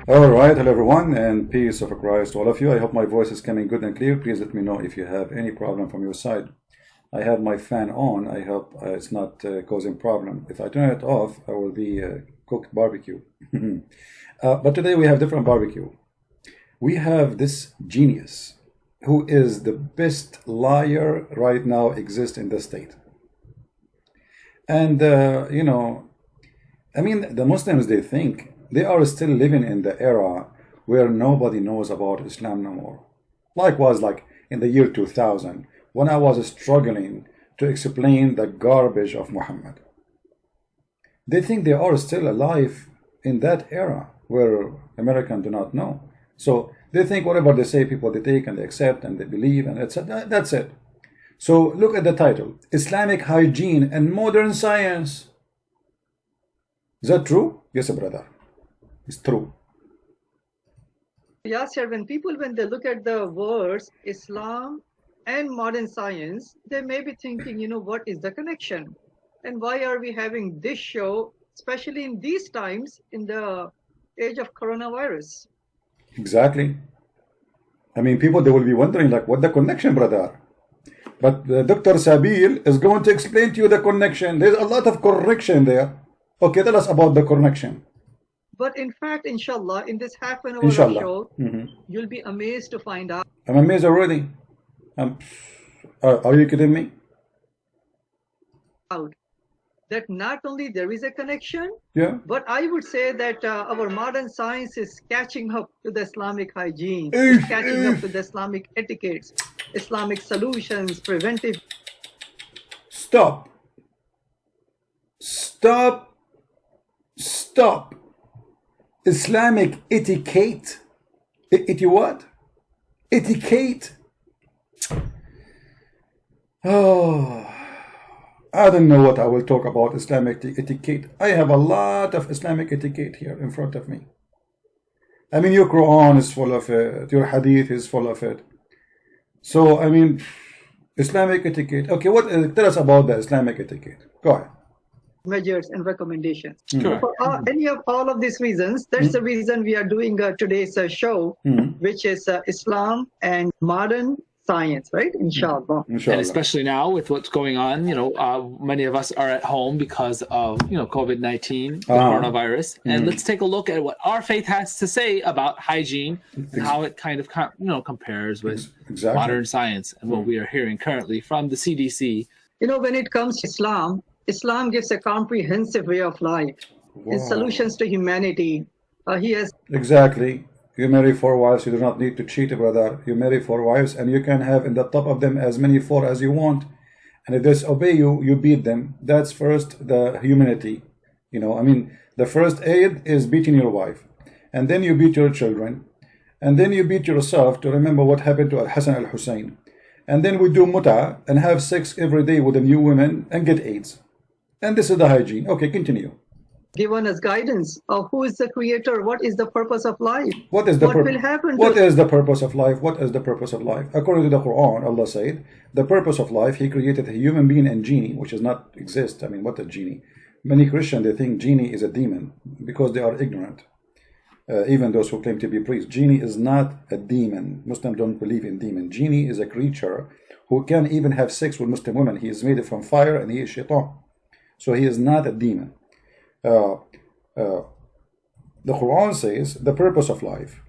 All right, hello everyone, and peace of Christ to all of you. I hope my voice is coming good and clear. Please let me know if you have any problem from your side. I have my fan on. I hope it's not causing problem. If I turn it off, I will be cooked barbecue. But today we have different barbecue. We have this genius who is the best liar right now exists in the state. And, I mean, the Muslims, they think they are still living in the era where nobody knows about Islam no more. Likewise, like in the year 2000, when I was struggling to explain the garbage of Muhammad. They think they are still alive in that era where Americans do not know. So they think whatever they say, people they take and they accept and they believe, and etc. That's it. So look at the title, Islamic Hygiene and Modern Science. Is that true? Yes, brother. It's true. Yeah, sir. When they look at the words Islam and modern science, they may be thinking, what is the connection? And why are we having this show, especially in these times, in the age of coronavirus? Exactly. I mean, people, they will be wondering, like, what the connection, brother? But Dr. Sabeel is going to explain to you the connection. There's a lot of correction there. Okay, tell us about the connection. But in fact, inshallah, in this half an hour Inshallah. show, you'll be amazed to find out. I'm amazed already. Are you kidding me? That not only there is a connection, Yeah. but I would say that our modern science is catching up to the Islamic hygiene, is catching up to the Islamic etiquettes, Islamic solutions, preventive. Stop. Stop. Stop. Islamic etiquette. What? Etiquette. Oh, I don't know what I will talk about Islamic etiquette. I have a lot of Islamic etiquette here in front of me. I mean, your Quran is full of it. Your Hadith is full of it. So, I mean, Islamic etiquette. Okay, tell us about the Islamic etiquette. Go ahead. Measures and recommendations. For any of all of these reasons, that's the reason we are doing today's show, which is Islam and modern science, right? Inshallah. And especially now with what's going on, many of us are at home because of COVID-19, the coronavirus. And let's take a look at what our faith has to say about hygiene and how it kind of compares with modern science and what we are hearing currently from the CDC. When it comes to Islam gives a comprehensive way of life. Its solutions to humanity. He has exactly. You marry 4 wives, you do not need to cheat, brother. You marry 4 wives, and you can have in the top of them as many 4 as you want. And if they disobey you, you beat them. That's first the humanity. I mean, the first aid is beating your wife, and then you beat your children, and then you beat yourself to remember what happened to Al-Hassan al-Hussein. And then we do muta and have sex every day with a new woman and get AIDS. And this is the hygiene. Okay, continue. Given us guidance of who is the creator, what is the purpose of life, what will happen. What is the purpose of life? What is the purpose of life? According to the Quran, Allah said, the purpose of life, He created a human being and genie, which does not exist. I mean, what a genie? Many Christians, they think genie is a demon because they are ignorant. Even those who claim to be priests. Genie is not a demon. Muslims don't believe in demon. Genie is a creature who can even have sex with Muslim women. He is made from fire and he is shaitan. So he is not a demon. The Quran says the purpose of life.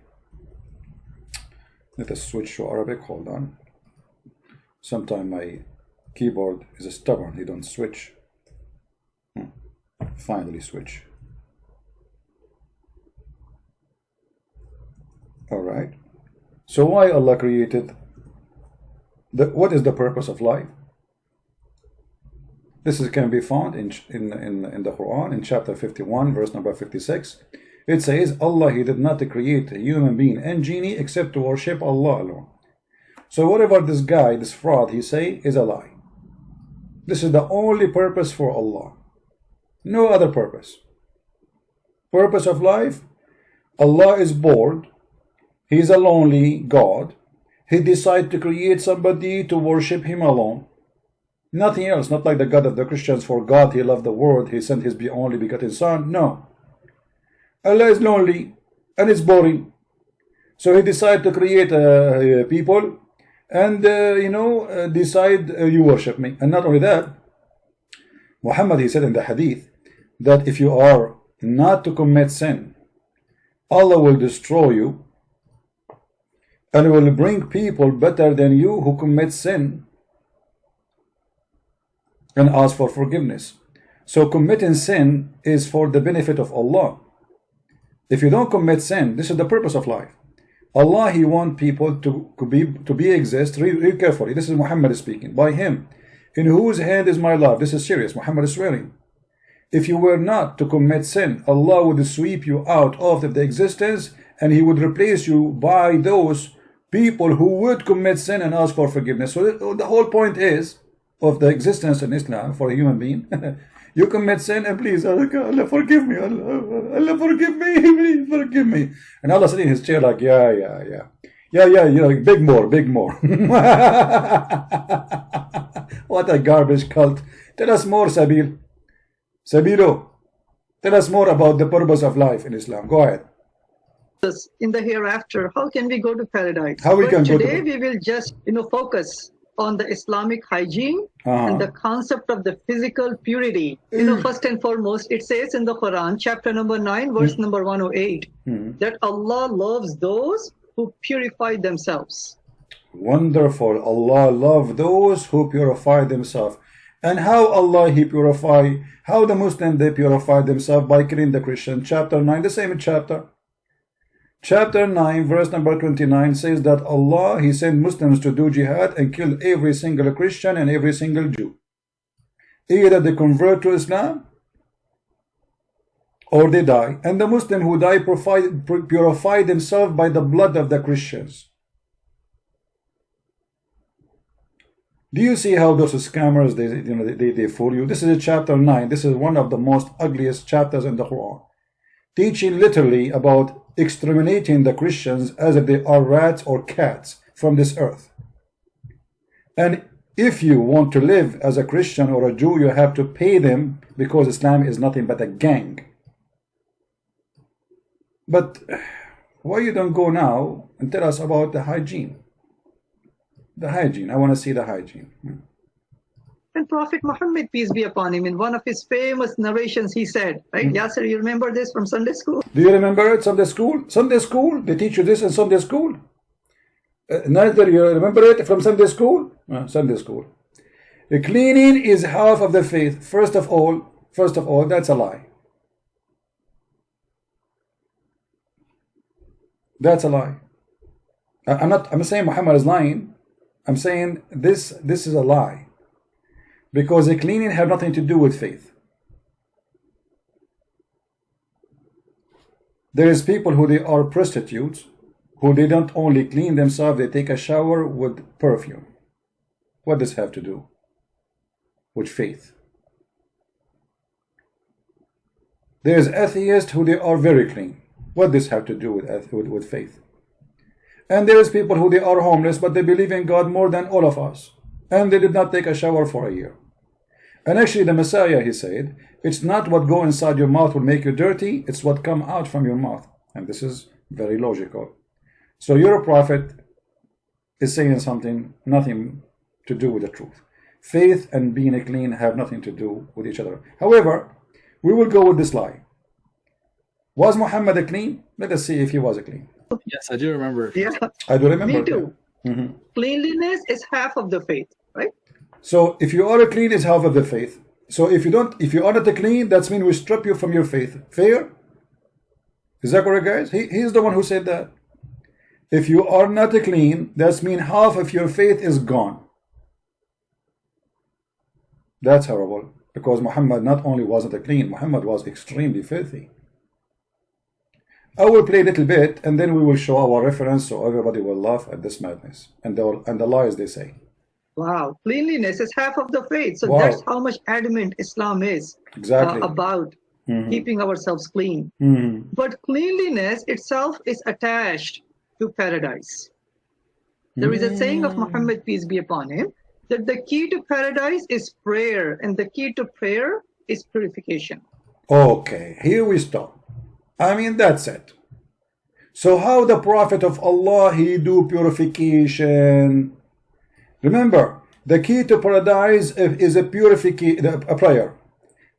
Let us switch to Arabic. Hold on. Sometimes my keyboard is stubborn. He don't switch. Finally switch. All right. So why Allah created? What is the purpose of life? This can be found in the Quran in chapter 51, verse number 56. It says, Allah, He did not create a human being and genie except to worship Allah alone. So whatever this guy, this fraud, he say is a lie. This is the only purpose for Allah. No other purpose. Purpose of life, Allah is bored. He is a lonely God. He decided to create somebody to worship Him alone. Nothing else, not like the God of the Christians. For God, He loved the world, He sent His only begotten Son. No. Allah is lonely. and it's boring. So he decided to create people and decide you worship me. And not only that, Muhammad, he said in the hadith that if you are not to commit sin, Allah will destroy you and will bring people better than you who commit sin and ask for forgiveness. So committing sin is for the benefit of Allah. If you don't commit sin, this is the purpose of life. Allah, He wants people to exist. Read carefully. This is Muhammad speaking. By Him, in whose hand is my love. This is serious. Muhammad is swearing. If you were not to commit sin, Allah would sweep you out of the existence, and He would replace you by those people who would commit sin and ask for forgiveness. So the whole point is of the existence in Islam for a human being. You commit sin and please, Allah forgive me, Allah forgive me, please forgive me. And Allah sitting in His chair like, yeah, big more. What a garbage cult. Tell us more, Sabeel. Sabeelo, tell us more about the purpose of life in Islam. Go ahead. In the hereafter, how can we go to paradise? How we can go to today we will just focus on the Islamic hygiene and the concept of the physical purity. First and foremost, it says in the Quran, chapter number 9, verse number 108, that Allah loves those who purify themselves. Wonderful. Allah loves those who purify themselves. And how Allah He purify, how the Muslims they purify themselves? By killing the Christian. Chapter 9, the same chapter. Chapter 9, verse number 29 says that Allah, He sent Muslims to do jihad and kill every single Christian and every single Jew. Either they convert to Islam or they die. And the Muslims who die purify themselves by the blood of the Christians. Do you see how those scammers, they fool you? This is chapter 9. This is one of the most ugliest chapters in the Quran. Teaching literally about exterminating the Christians as if they are rats or cats from this earth. And if you want to live as a Christian or a Jew, you have to pay them, because Islam is nothing but a gang. But why you don't go now and tell us about the hygiene? The hygiene. I want to see the hygiene. And Prophet Muhammad, peace be upon him, in one of his famous narrations, he said, right? Yasser, you remember this from Sunday school? Do you remember it? Sunday school? Sunday school? They teach you this in Sunday school? Neither you remember it from Sunday school? Sunday school. The cleaning is half of the faith. First of all, that's a lie. That's a lie. I'm not saying Muhammad is lying. I'm saying this is a lie. Because the cleaning have nothing to do with faith. There is people who they are prostitutes, who they don't only clean themselves, they take a shower with perfume. What does have to do with faith? There is atheists who they are very clean. What does have to do with faith? And there is people who they are homeless, but they believe in God more than all of us. And they did not take a shower for a year. And actually the Messiah, he said, it's not what go inside your mouth will make you dirty, it's what come out from your mouth. And this is very logical. So your prophet is saying something, nothing to do with the truth. Faith and being clean have nothing to do with each other. However, we will go with this lie. Was Muhammad a clean? Let us see if he was a clean. Yes, I do remember. Yeah, I do remember. me too. Cleanliness is half of the faith, right? So if you are a clean, is half of the faith. So if you are not a clean, that means we strip you from your faith. Fair? Is that correct, guys? He's the one who said that. If you are not a clean, that means half of your faith is gone. That's horrible. Because Muhammad not only wasn't a clean, Muhammad was extremely filthy. I will play a little bit and then we will show our reference so everybody will laugh at this madness and the lies they say. Wow, cleanliness is half of the faith. So Wow. that's how much adamant Islam is about keeping ourselves clean. But cleanliness itself is attached to paradise. There is a saying of Muhammad, peace be upon him, that the key to paradise is prayer, and the key to prayer is purification. Okay, here we stop. I mean, that's it. So how the Prophet of Allah, he do purification? Remember, the key to paradise is a purification, a prayer.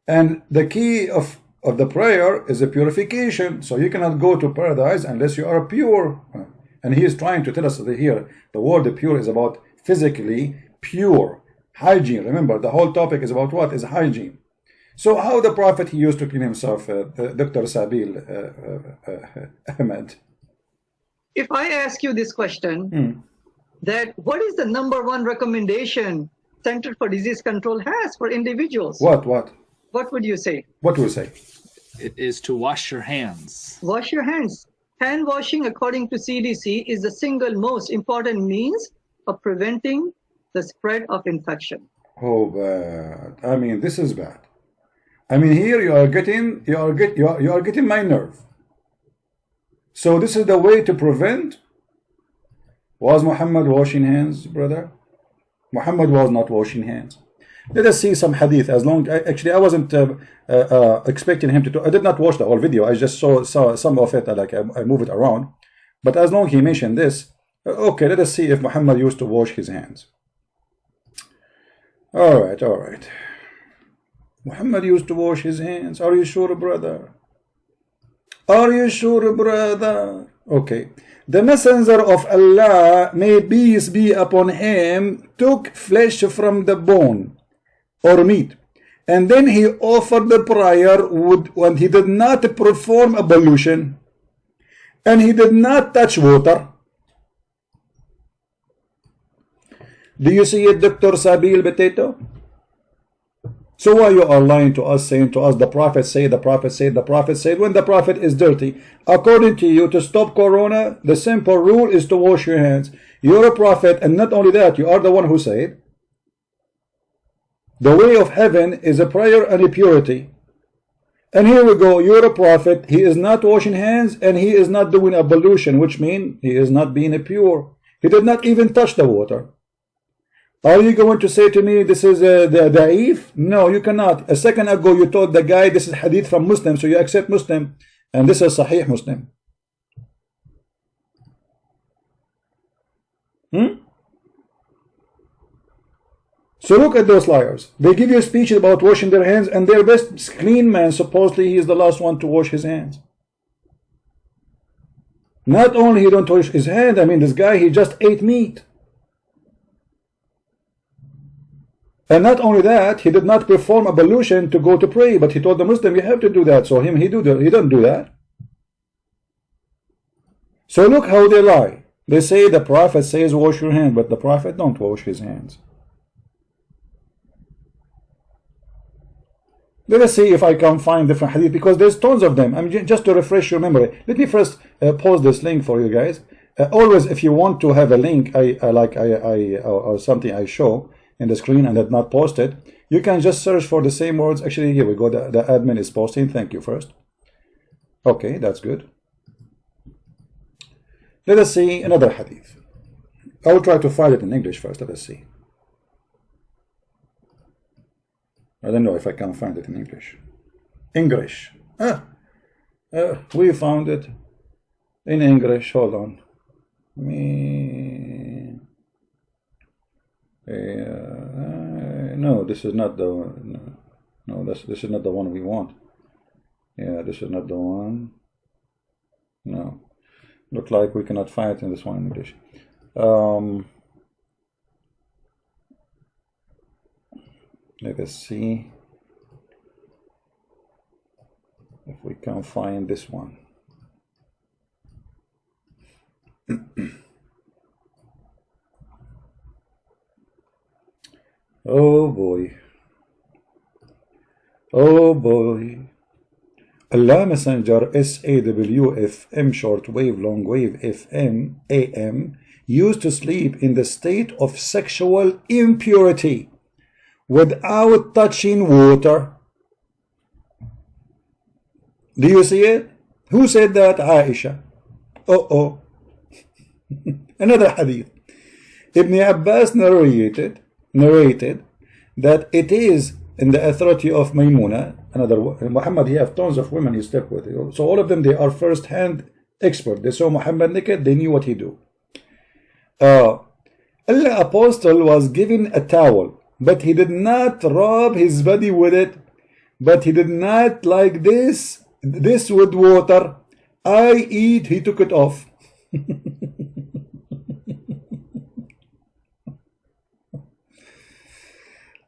And the key of the prayer is a purification. So you cannot go to paradise unless you are pure. And he is trying to tell us that here, the word pure is about physically pure. Hygiene. Remember, the whole topic is about what? Is hygiene. So how the Prophet, he used to clean himself, Dr. Sabeel Ahmed? If I ask you this question, that what is the #1 recommendation Center for Disease Control has for individuals? What? What would you say? What would you say? It is to wash your hands. Wash your hands. Hand washing, according to CDC, is the single most important means of preventing the spread of infection. Oh, bad. I mean, this is bad. I mean, here you are getting my nerve. So this is the way to prevent. Was Muhammad washing hands, brother? Muhammad was not washing hands. Let us see some hadith. Actually, I wasn't expecting him to do. I did not watch the whole video. I just saw some of it. I move it around. But as long as he mentioned this, okay, let us see if Muhammad used to wash his hands. All right. Muhammad used to wash his hands. Are you sure, brother? Are you sure, brother? Okay. The messenger of Allah, may peace be upon him, took flesh from the bone or meat, and then he offered the prayer when he did not perform ablution and he did not touch water. Do you see it, Dr. Sabeel Potato? So why you are lying to us, saying to us, the Prophet said, the Prophet said, the Prophet said, when the Prophet is dirty? According to you, to stop corona, the simple rule is to wash your hands. You're a prophet, and not only that, you are the one who said, the way of heaven is a prayer and a purity. And here we go, you're a prophet, he is not washing hands, and he is not doing ablution, which means he is not being pure. He did not even touch the water. Are you going to say to me this is the da'if? No, you cannot. A second ago you told the guy this is hadith from Muslim, so you accept Muslim, and this is Sahih Muslim. So look at those liars. They give you a speech about washing their hands, and their best clean man, supposedly he is the last one to wash his hands. Not only he don't wash his hand, I mean this guy, he just ate meat. And not only that, he did not perform ablution to go to pray, but he told the Muslim, you have to do that. So he doesn't do that. So look how they lie. They say the Prophet says wash your hands, but the Prophet don't wash his hands. Let us see if I can find different hadith, because there's tons of them. I mean, just to refresh your memory. Let me first pause this link for you guys. Always, if you want to have a link, or something I show in the screen and did not post it, you can just search for the same words. Actually, here we go. The admin is posting. Thank you first. Okay, that's good. Let us see another hadith. I will try to find it in English first. Let us see. I don't know if I can find it in English. We found it in English. Hold on. No, this is not the this is not the one we want. Yeah, this is not the one. No, look like we cannot find it in this one in English. Let us see if we can find this one. Oh boy. Oh boy. Allah Messenger SAWFM shortwave longwave FM AM used to sleep in the state of sexual impurity without touching water. Do you see it? Who said that? Aisha. Another hadith. Ibn Abbas narrated that it is in the authority of Maymuna, another Muhammad. He have tons of women he slept with, so all of them, they are first hand expert. They saw Muhammad naked, they knew what he do. The apostle was given a towel, but he did not rub his body with it, but he did not like this with water. I eat, he took it off.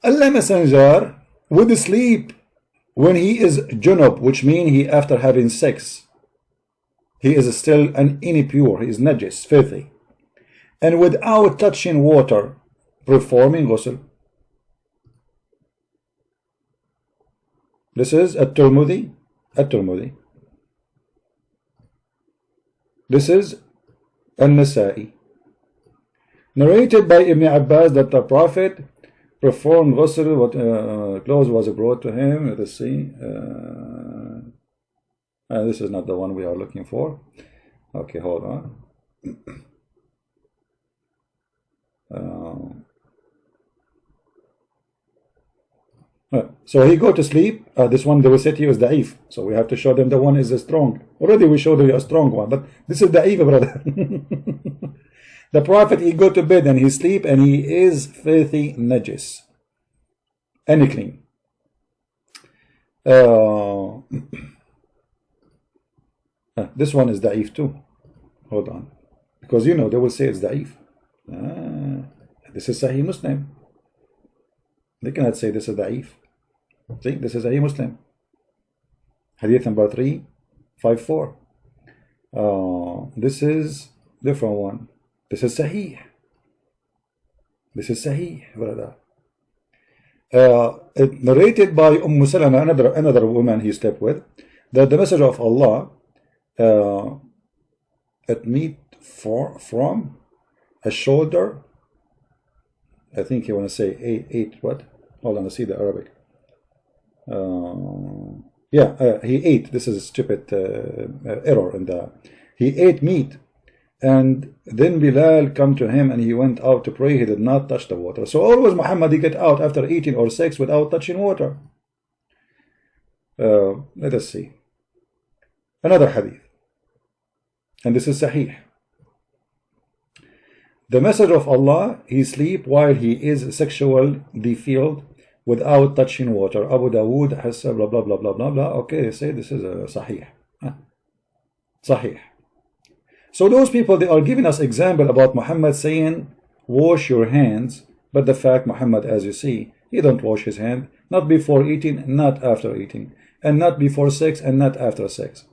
Allah Messenger would sleep when he is junub, which means he after having sex. He is still an impure, he is najis, filthy. And without touching water, performing ghusl. This is at-Tirmidhi. This is An-Nasa'i. Narrated by Ibn Abbas that the Prophet performed ghusl, what clothes was brought to him. Let us see. This is not the one we are looking for. Okay, hold on. So he go to sleep. This one they will say to you is da'if. So we have to show them the one is strong. Already we showed you a strong one, but this is da'if, brother. The Prophet, he go to bed and he sleep and he is filthy najis. Unclean. This one is da'if too. Hold on. Because you know they will say it's da'if. This is Sahih Muslim. They cannot say this is da'if. See, this is Sahih Muslim. Hadith number 354. This is different one. This is Sahih. This is Sahih, brother. Narrated by Salama, another woman he slept with, that the Messenger of Allah at meat from a shoulder. I think you want to say eight what? Hold on, I see the Arabic. He ate. This is a stupid error in the. He ate meat, and then Bilal come to him, and he went out to pray. He did not touch the water. So always Muhammad he get out after eating or sex without touching water. Let us see another hadith, and this is Sahih. The Messenger of Allah, he sleep while he is sexual defiled without touching water. Abu Dawood has blah blah blah blah blah blah. Okay, they say this is a Sahih. Sahih. So those people, they are giving us example about Muhammad saying wash your hands, but the fact Muhammad, as you see, he don't wash his hand, not before eating, not after eating, and not before sex and not after sex.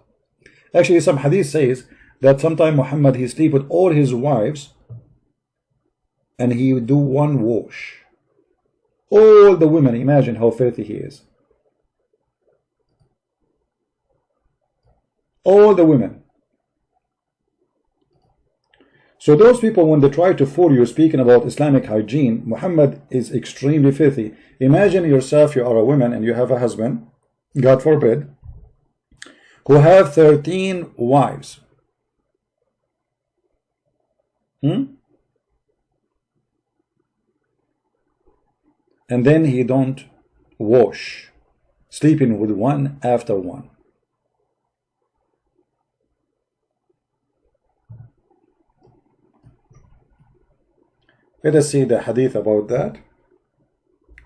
Actually, some hadith says that sometime Muhammad he sleep with all his wives and he would do one wash. All the women, imagine how filthy he is. All the women. So those people, when they try to fool you speaking about Islamic hygiene, Muhammad is extremely filthy. Imagine yourself, you are a woman and you have a husband, God forbid, who have 13 wives. And then he don't wash, sleeping with one after one. Let us see the hadith about that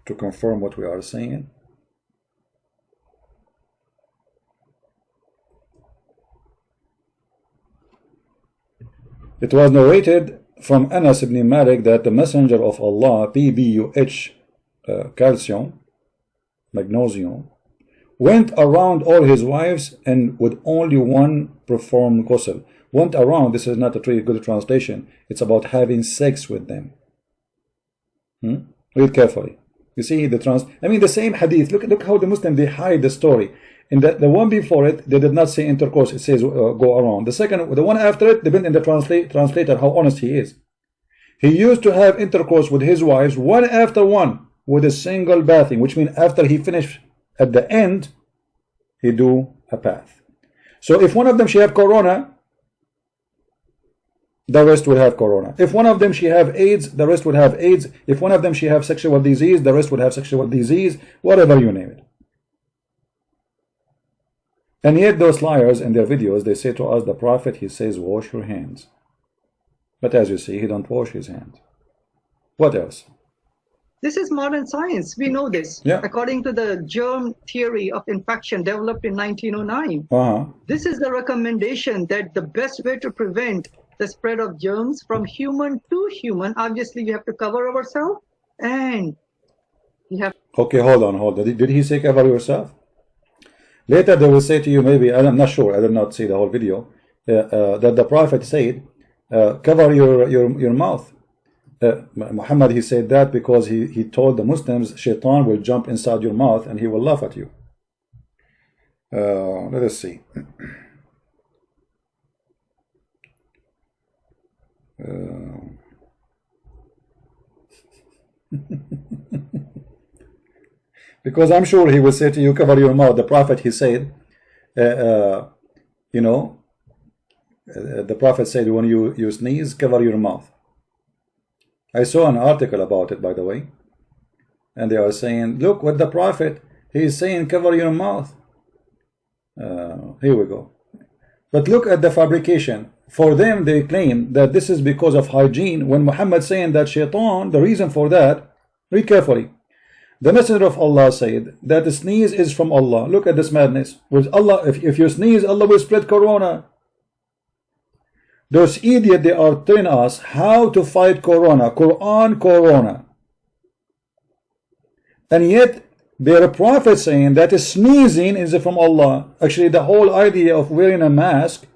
to confirm what we are saying. It was narrated from Anas ibn Malik that the Messenger of Allah, PBUH, calcium, magnesium, went around all his wives and with only one performed ghusl. Went around, this is not a very good translation. It's about having sex with them. Read carefully. You see the same hadith. Look how the Muslims they hide the story. In the one before it, they did not say intercourse. It says go around. The one after it, depending on the translator how honest he is. He used to have intercourse with his wives one after one with a single bathing, which means after he finished at the end, he do a bath. So if one of them she have corona, the rest will have corona. If one of them she have AIDS, the rest will have AIDS. If one of them she have sexual disease, the rest will have sexual disease. Whatever you name it. And yet those liars in their videos, they say to us, the Prophet, he says, wash your hands. But as you see, he don't wash his hands. What else? This is modern science. We know this. Yeah. According to the germ theory of infection developed in 1909, this is the recommendation that the best way to prevent the spread of germs from human to human, obviously we have to cover ourselves, and we have... Okay, hold on. Did he say cover yourself? Later they will say to you, maybe, I'm not sure, I did not see the whole video, that the Prophet said, cover your mouth. Muhammad, he said that because he told the Muslims, shaitan will jump inside your mouth and he will laugh at you. Let us see. Because I'm sure he will say to you, cover your mouth. The Prophet, he said, the Prophet said, when you sneeze, cover your mouth. I saw an article about it, by the way, and they are saying, look what the Prophet, he is saying, cover your mouth. Here we go. But look at the fabrication. For them, they claim that this is because of hygiene. When Muhammad saying that shaitan, the reason for that, read carefully. The Messenger of Allah said that the sneeze is from Allah. Look at this madness. With Allah, if you sneeze, Allah will spread corona. Those idiots, they are telling us how to fight corona. Quran, corona. And yet, their prophet saying that sneezing is from Allah. Actually, the whole idea of wearing a mask,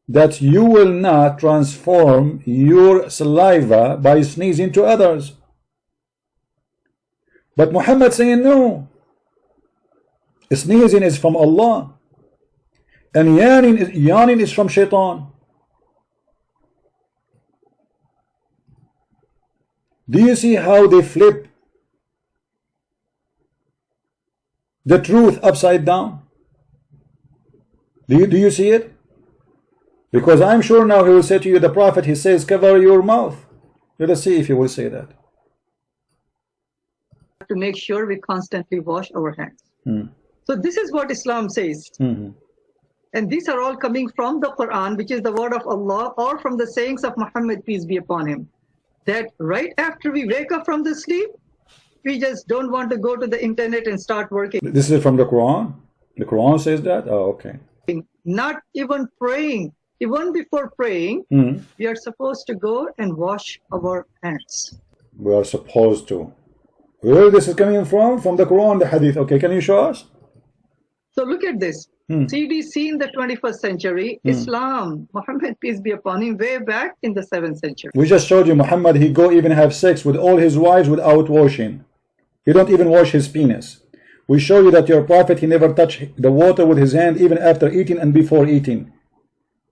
that you will not transform your saliva by sneezing to others. But Muhammad saying no. Sneezing is from Allah. And yawning is from shaitan. Do you see how they flip the truth upside down? Do you see it? Because I'm sure now he will say to you, the Prophet, he says, cover your mouth. Let us see if he will say that. To make sure we constantly wash our hands. So this is what Islam says. And these are all coming from the Quran, which is the word of Allah, or from the sayings of Muhammad, peace be upon him. That right after we wake up from the sleep, we just don't want to go to the internet and start working. This is from the Quran? The Quran says that? Oh, okay. Not even praying. Even before praying, we are supposed to go and wash our hands. We are supposed to. Where this is coming from? From the Quran, the Hadith. Okay, can you show us? So look at this. CDC in the 21st century, Islam, Muhammad, peace be upon him, way back in the 7th century. We just showed you Muhammad, he go even have sex with all his wives without washing. He don't even wash his penis. We show you that your prophet, he never touched the water with his hand even after eating and before eating.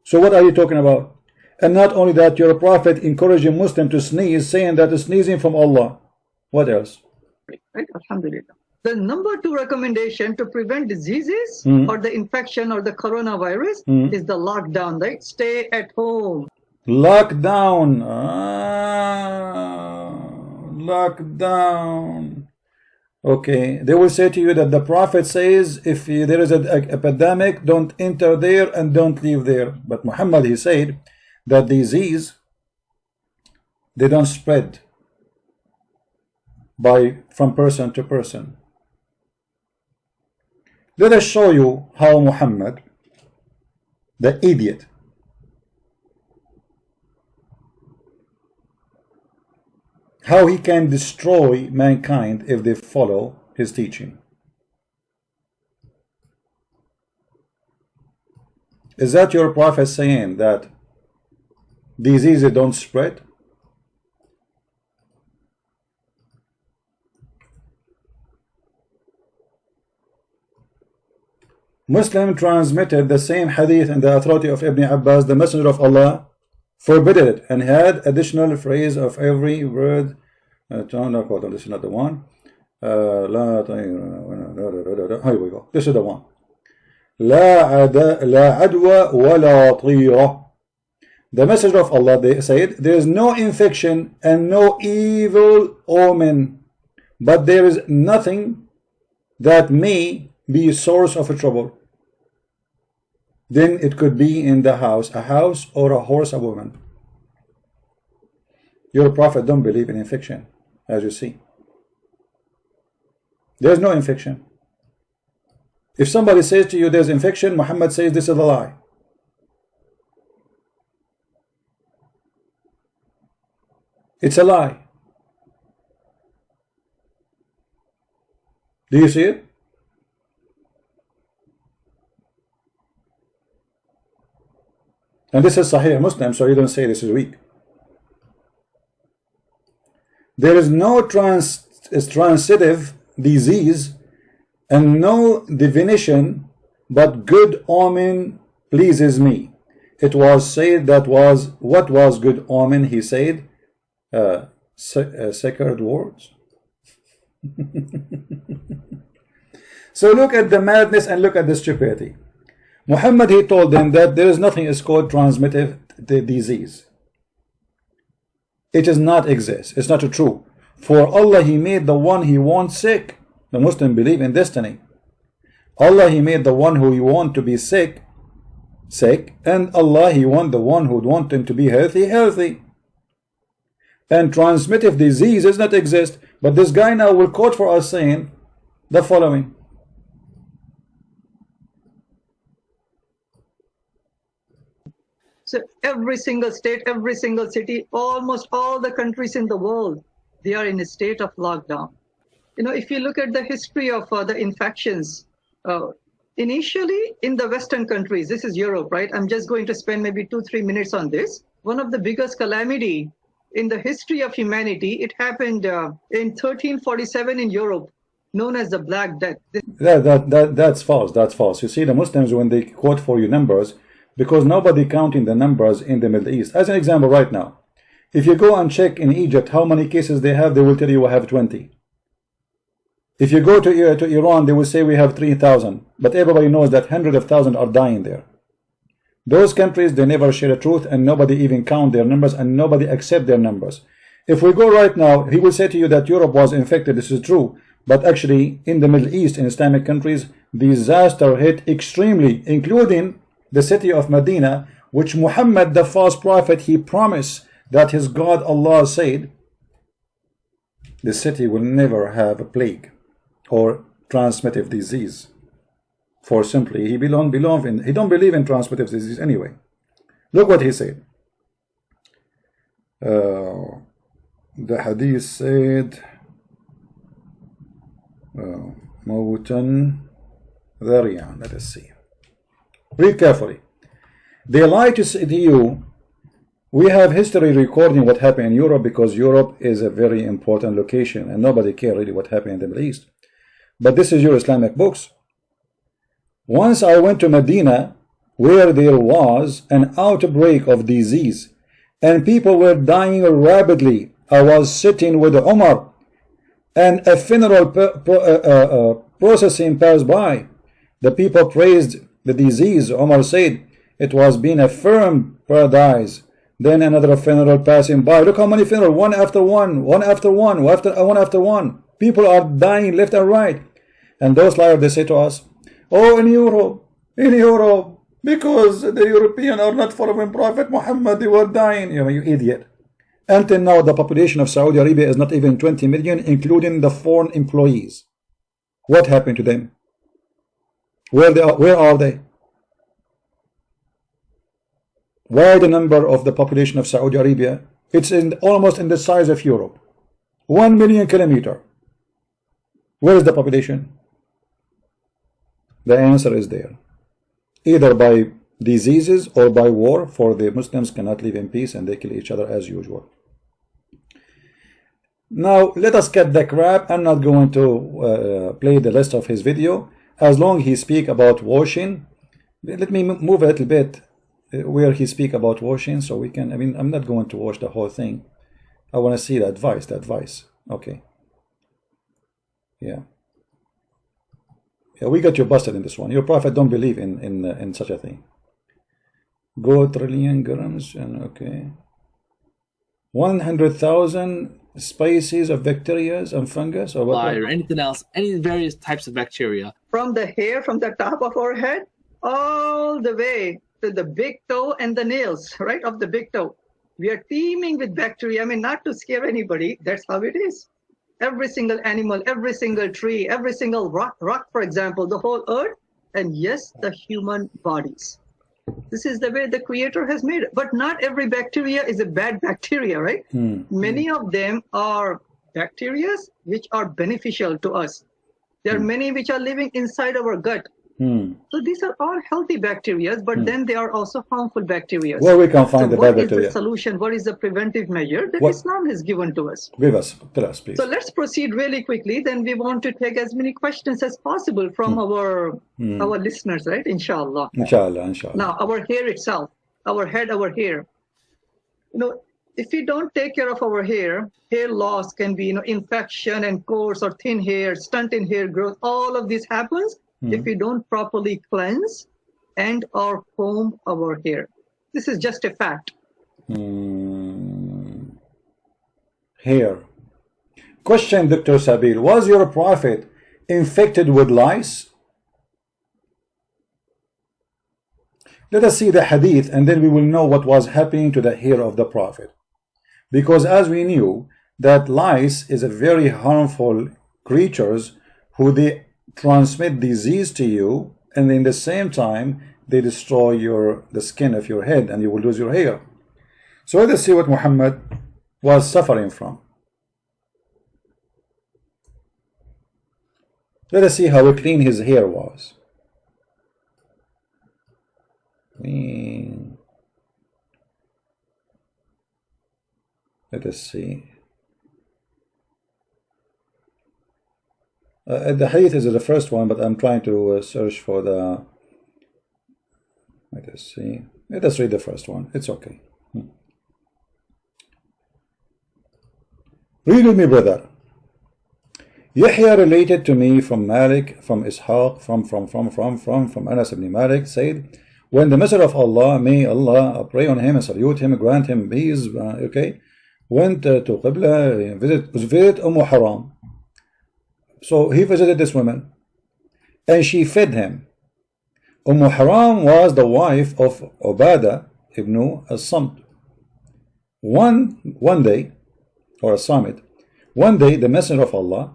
So what are you talking about? And not only that, your prophet encouraging Muslim to sneeze, saying that sneezing from Allah. What else? Right? Alhamdulillah. The number 2 recommendation to prevent diseases or the infection or the coronavirus is the lockdown, right? Stay at home. Lockdown. Lockdown. Okay, they will say to you that the Prophet says if there is an epidemic, don't enter there and don't leave there. But Muhammad, he said that disease, they don't spread from person to person. Let us show you how Muhammad, the idiot, how he can destroy mankind if they follow his teaching. Is that your prophet saying that diseases don't spread? Muslim transmitted the same hadith in the authority of Ibn Abbas. The Messenger of Allah forbidden it and had additional phrase of every word. This is not the one. Here we go. This is the one. لا عدوى ولا طيرة. The Messenger of Allah, they said, there is no infection and no evil omen, but there is nothing that may be a source of trouble. then it could be in the house, a house, or a horse, a woman. Your prophet don't believe in infection, as you see. There's no infection. If somebody says to you there's infection, Muhammad says this is a lie. It's a lie. Do you see it? And this is Sahih Muslim, so you don't say this is weak. There is no transitive disease and no divination, but good omen pleases me. It was said that was what was good omen, he said, sacred words. So look at the madness and look at the stupidity. Muhammad, he told them that there is nothing is called transmittive disease. It does not exist. It's not true. For Allah, he made the one he wants sick. The Muslim believe in destiny. Allah, he made the one who he want to be sick, and Allah, he want the one who would want him to be healthy. And transmittive disease does not exist. But this guy now will quote for us saying the following. So every single state, every single city, almost all the countries in the world, they are in a state of lockdown. You know, if you look at the history of the infections, initially in the Western countries, this is Europe, right? I'm just going to spend maybe 2-3 minutes on this. One of the biggest calamity in the history of humanity, it happened in 1347 in Europe, known as the Black Death. That's false. That's false. You see, the Muslims, when they quote for you numbers, because nobody counting the numbers in the Middle East. As an example, right now, if you go and check in Egypt how many cases they have, they will tell you we have 20. If you go to Iran, they will say we have 3,000. But everybody knows that hundreds of thousands are dying there. Those countries, they never share the truth, and nobody even count their numbers, and nobody accept their numbers. If we go right now, he will say to you that Europe was infected. This is true. But actually, in the Middle East, in Islamic countries, disaster hit extremely, including the city of Medina, which Muhammad, the false prophet, he promised that his God Allah said the city will never have a plague or transmittive disease. For simply he don't believe in transmittive disease anyway. Look what he said. The hadith said Mawtan Dhariyan. Let us see. Read carefully. They lie to say to you, we have history recording what happened in Europe because Europe is a very important location and nobody cares really what happened in the Middle East. But this is your Islamic books. Once I went to Medina where there was an outbreak of disease and people were dying rapidly. I was sitting with Umar and a funeral processing passed by. The people praised the disease. Umar said it was being a firm paradise. Then another funeral passing by. Look how many funerals, one after one, one after one, one after one. People are dying left and right. And those liars, they say to us, oh, in Europe, because the Europeans are not following Prophet Muhammad, they were dying. You idiot. Until now, the population of Saudi Arabia is not even 20 million, including the foreign employees. What happened to them? Where are they? Why the number of the population of Saudi Arabia? It's almost in the size of Europe. 1 million kilometers. Where is the population? The answer is there. Either by diseases or by war, for the Muslims cannot live in peace and they kill each other as usual. Now, let us cut the crap. I'm not going to play the rest of his video. As long as he speak about washing, let me move a little bit where he speak about washing so we can, I'm not going to wash the whole thing. I want to see the advice. Okay. Yeah, we got you busted in this one. Your prophet don't believe in such a thing. Go trillion grams and okay. 100,000 species of bacteria and fungus or what? Or anything else, any various types of bacteria. From the hair, from the top of our head, all the way to the big toe and the nails, right, of the big toe. We are teeming with bacteria. I mean, not to scare anybody, that's how it is. Every single animal, every single tree, every single rock, for example, the whole earth, and yes, the human bodies. This is the way the Creator has made it. But not every bacteria is a bad bacteria, right? Many of them are bacteria which are beneficial to us. There are many which are living inside our gut. So these are all healthy bacteria, but then they are also harmful bacteria. Where we can find the bad bacteria? What is the solution? What is the preventive measure that Islam has given to us? Tell us, please. So let's proceed really quickly. Then we want to take as many questions as possible from our listeners, right? Inshallah. Inshallah. Now, our hair itself, our head, our hair. You know, if we don't take care of our hair loss can be, infection and coarse or thin hair, stunt in hair growth. All of this happens if we don't properly cleanse and or comb our hair. This is just a fact. Hair. Question, Dr. Sabeel. Was your prophet infected with lice? Let us see the hadith and then we will know what was happening to the hair of the prophet. Because as we knew that lice is a very harmful creatures who they transmit disease to you, and in the same time they destroy the skin of your head and you will lose your hair. So let us see what Muhammad was suffering from. Let us see how clean his hair was. Clean. Let us see. The hadith is the first one, but I'm trying to search for the. Let us see. Let us read the first one. It's okay. Read with me, brother. Yahya related to me from Malik, from Ishaq, from Anas ibn Malik, said, when the Messenger of Allah, may Allah pray on him and salute him, grant him peace, went to Qibla, visit Haram. So he visited this woman and she fed him. Haram was the wife of Ubadah ibn as-Samt. One day, or a summit, one day the Messenger of Allah,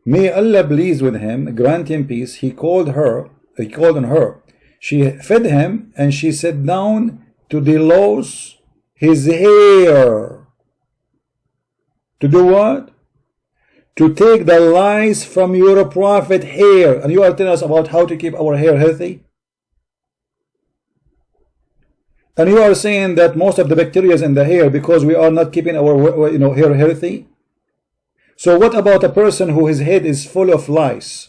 may Allah please with him, grant him peace, he called on her. She fed him and she sat down to delouse his hair. To do what? To take the lice from your prophet hair. And you are telling us about how to keep our hair healthy? And you are saying that most of the bacteria is in the hair because we are not keeping our hair healthy? So what about a person who his head is full of lice?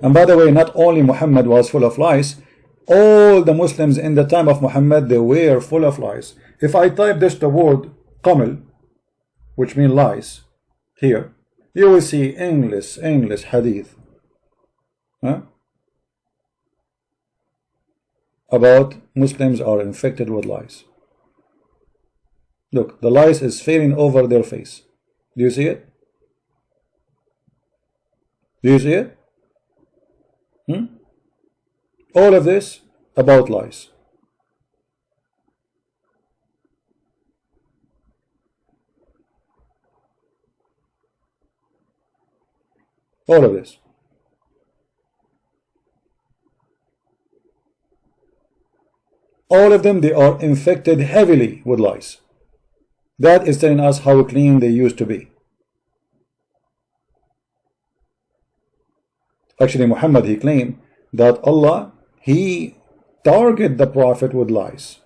And by the way, not only Muhammad was full of lice, all the Muslims in the time of Muhammad, they were full of lice. If I type this the word qamal, which means lice, here, you will see English hadith about Muslims are infected with lice. Look, the lice is failing over their face. Do you see it? Do you see it? All of this about lice. All of this. All of them, they are infected heavily with lice. That is telling us how clean they used to be. Actually, Muhammad, he claimed that Allah, he targeted the Prophet with lice.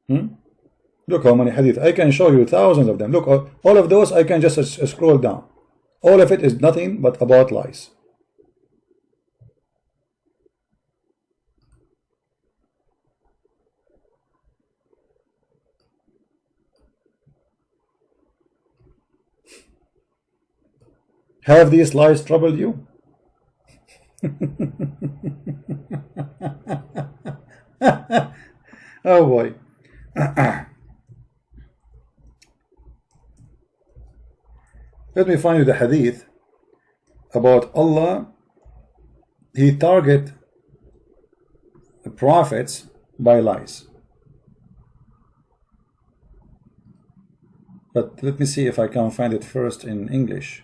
Look how many hadith. I can show you thousands of them. Look, all of those I can just scroll down. All of it is nothing but about lice. Have these lies troubled you? Oh boy. Let me find you the hadith about Allah, he target the prophets by lies. But let me see if I can find it first in English.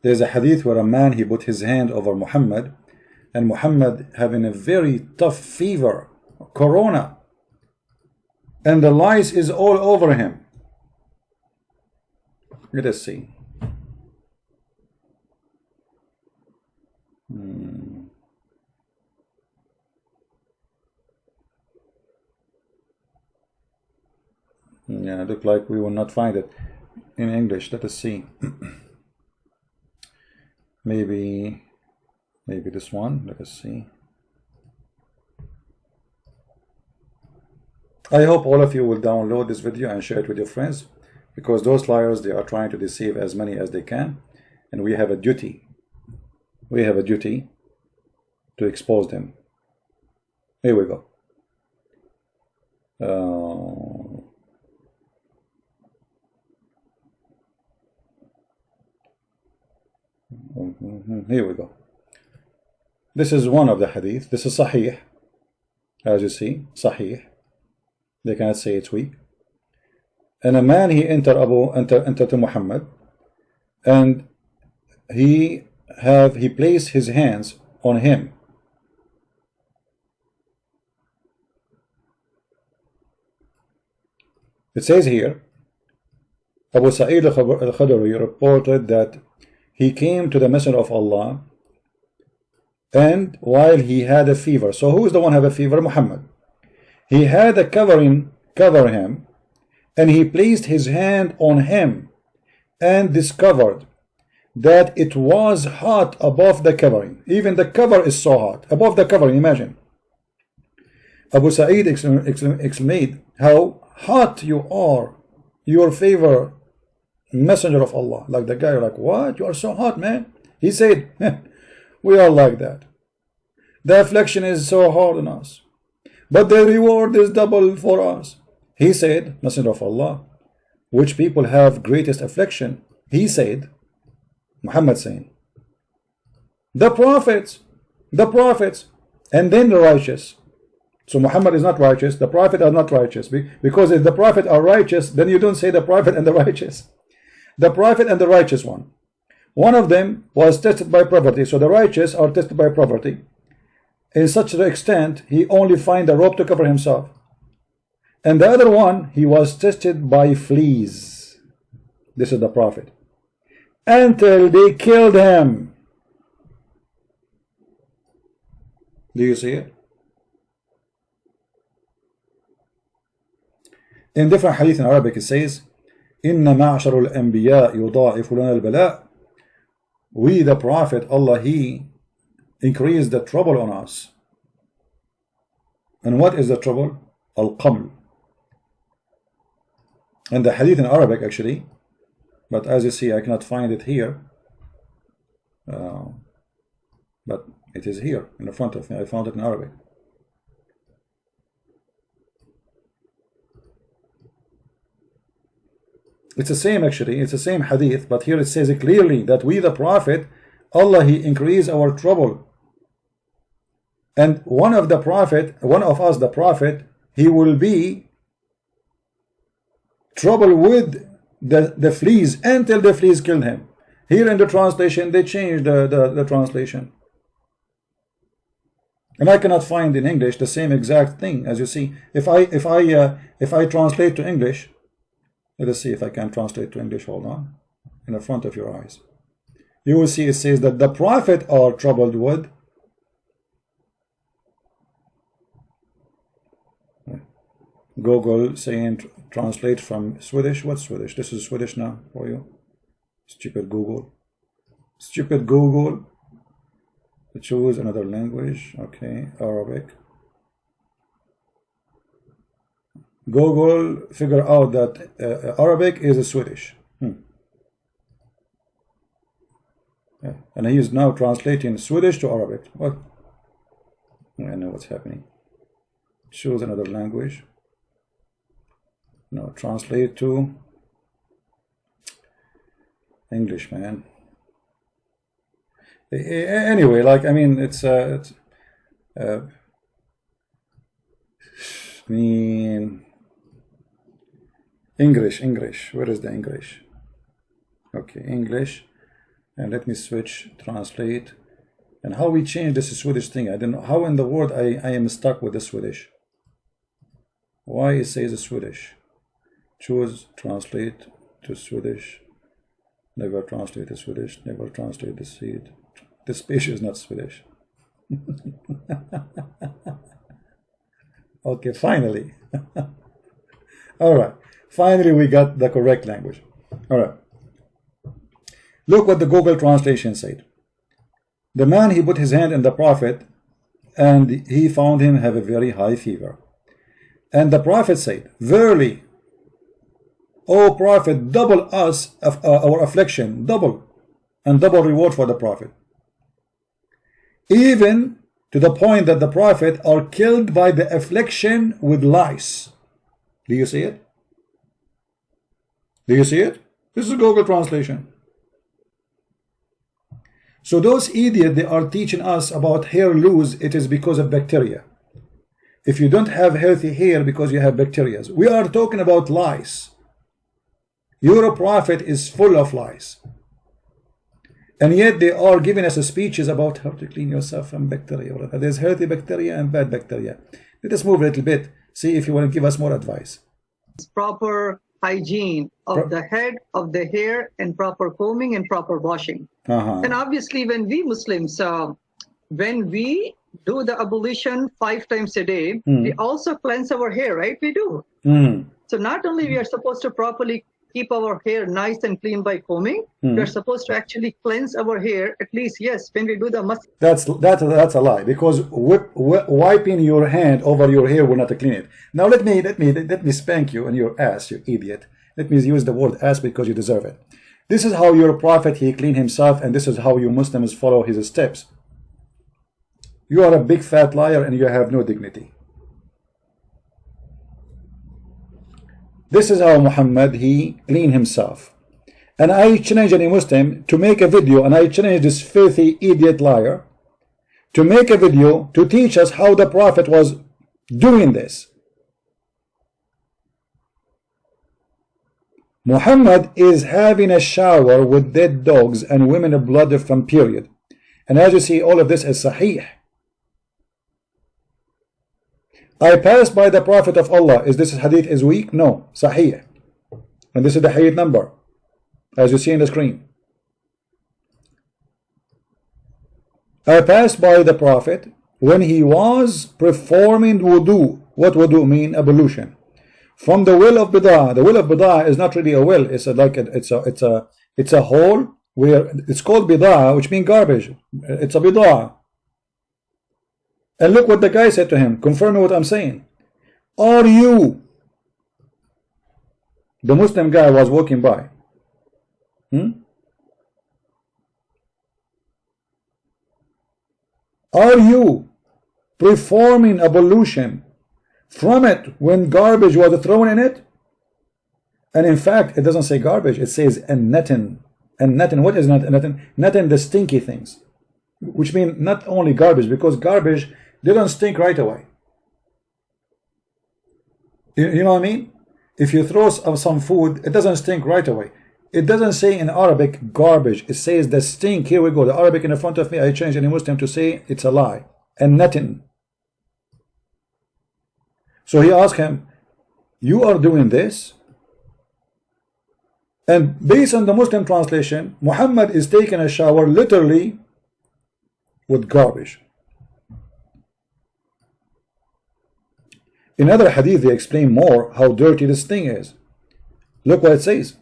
There's a hadith where a man, he put his hand over Muhammad, and Muhammad having a very tough fever, corona, and the lice is all over him. Let us see. Yeah, look like we will not find it in English. Let us see. maybe this one. Let us see. I hope all of you will download this video and share it with your friends, because those liars, they are trying to deceive as many as they can, and we have a duty. We have a duty to expose them. Here we go. Here we go. This is one of the hadith. This is Sahih. As you see, Sahih. They cannot say it's weak. And a man, he entered to Muhammad, and he placed his hands on him. It says here, Abu Sa'id al-Khudri reported that he came to the Messenger of Allah, and while he had a fever. So who is the one who had a fever? Muhammad. He had a cover him, and he placed his hand on him and discovered that it was hot above the covering. Even the cover is so hot above the covering. Imagine. Abu Sa'id exclaimed, how hot you are, your favor, Messenger of Allah. Like the guy, like, what? You are so hot, man. He said, we are like that. The affliction is so hard on us, but the reward is double for us. He said, Messenger of Allah, which people have greatest affliction? He said, Muhammad saying, the prophets, and then the righteous. So Muhammad is not righteous, the prophet are not righteous, because if the prophet are righteous, then you don't say the prophet and the righteous. The prophet and the righteous one. One of them was tested by poverty, so the righteous are tested by poverty. In such an extent, he only find a rope to cover himself. And the other one, he was tested by fleas. This is the prophet. Until they killed him. Do you see it? In different hadith in Arabic, it says, Inna ma'ashar al-anbiya yudha'ifu lana al-bala'. We, the prophet, Allah, he increased the trouble on us. And what is the trouble? Al-qaml. And the hadith in Arabic, actually, but as you see, I cannot find it here. But it is here in the front of me. I found it in Arabic. It's the same, actually. It's the same hadith, but here it says it clearly that we, the prophet, Allah, he increased our trouble. And one of us, the prophet, he will be trouble with the fleas until the fleas killed him. Here in the translation, they changed the translation. And I cannot find in English the same exact thing. As you see, if I translate to English, let us see if I can translate to English. Hold on. In the front of your eyes, you will see it says that the prophet are troubled with Google saying translate from Swedish. What's Swedish? This is Swedish now for you. Stupid Google. Stupid Google. Choose another language. Okay, Arabic. Google figure out that Arabic is a Swedish. Yeah. And he is now translating Swedish to Arabic. What? I know what's happening. Choose another language. No, translate to English, man. Anyway, like, I mean, it's English. Where is the English? Okay, English. And let me switch, translate. And how we change this Swedish thing? I don't know how in the world I am stuck with the Swedish. Why it says Swedish? Choose, translate to Swedish. Never translate to Swedish. Never translate the seed. This page is not Swedish. Okay, finally. All right. Finally, we got the correct language. All right. Look what the Google translation said. The man, he put his hand in the prophet, and he found him have a very high fever. And the prophet said, verily, O prophet, double us of our affliction, double, and double reward for the prophet. Even to the point that the prophet are killed by the affliction with lice. Do you see it? Do you see it? This is a Google translation. So those idiots, they are teaching us about hair loss. It is because of bacteria. If you don't have healthy hair because you have bacteria. We are talking about lice. Your prophet is full of lies. And yet they are giving us speeches about how to clean yourself from bacteria. There's healthy bacteria and bad bacteria. Let us move a little bit. See if you want to give us more advice. Proper hygiene of the head, of the hair, and proper combing and proper washing. And obviously when we Muslims, when we do the ablution 5 times a day, we also cleanse our hair, right? We do. So not only we are supposed to properly keep our hair nice and clean by combing, we are supposed to actually cleanse our hair at least, yes, when we do the must. That's a lie, because wiping your hand over your hair will not clean it. Now let me spank you on your ass, you idiot. Let me use the word ass because you deserve it. This is how your prophet, he cleaned himself, and this is how you Muslims follow his steps. You are a big fat liar and you have no dignity. This is how Muhammad, he cleaned himself. And I challenge any Muslim to make a video, and I challenge this filthy idiot liar to make a video to teach us how the prophet was doing this. Muhammad is having a shower with dead dogs and women blood from period. And as you see, all of this is sahih. I passed by the Prophet of Allah. Is this hadith is weak? No, sahih. And this is the hadith number, as you see in the screen. I passed by the Prophet when he was performing wudu. What wudu mean? Ablution. From the well of Bid'ah. The well of Bid'ah is not really a well. It's a hole where it's called Bid'ah, which means garbage. It's a Bid'ah. And look what the guy said to him. Confirm what I'm saying. Are you? The Muslim guy was walking by. Are you performing ablution from it when garbage was thrown in it? And in fact, it doesn't say garbage. It says an-natin. And-natin, what is natin? Natin, the stinky things. Which mean not only garbage, because garbage, they don't stink right away. You know what I mean? If you throw some food, it doesn't stink right away. It doesn't say in Arabic garbage. It says the stink. Here we go. The Arabic in front of me, I changed any Muslim to say it's a lie. And nothing. So he asked him, you are doing this? And based on the Muslim translation, Muhammad is taking a shower literally with garbage. In other hadith, they explain more how dirty this thing is. Look what it says.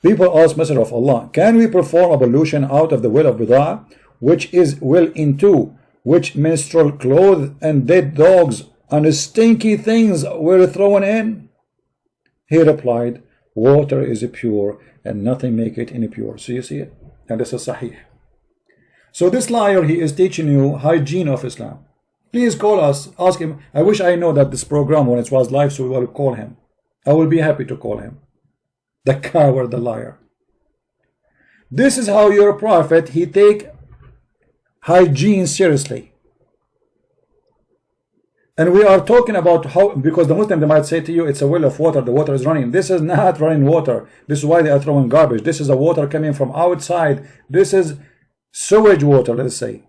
People ask Messenger of Allah, can we perform ablution out of the well of Bid'ah, which is well into which menstrual clothes and dead dogs and stinky things were thrown in? He replied, water is pure and nothing make it impure. So you see it, and this is sahih. So this liar, he is teaching you hygiene of Islam. Please call us, ask him. I wish I know that this program when it was live, so we will call him. I will be happy to call him the coward, the liar. This is how your prophet, he take hygiene seriously. And we are talking about how, because the Muslim, they might say to you, it's a well of water, the water is running. This is not running water. This is why they are throwing garbage. This is a water coming from outside. This is sewage water, let's say.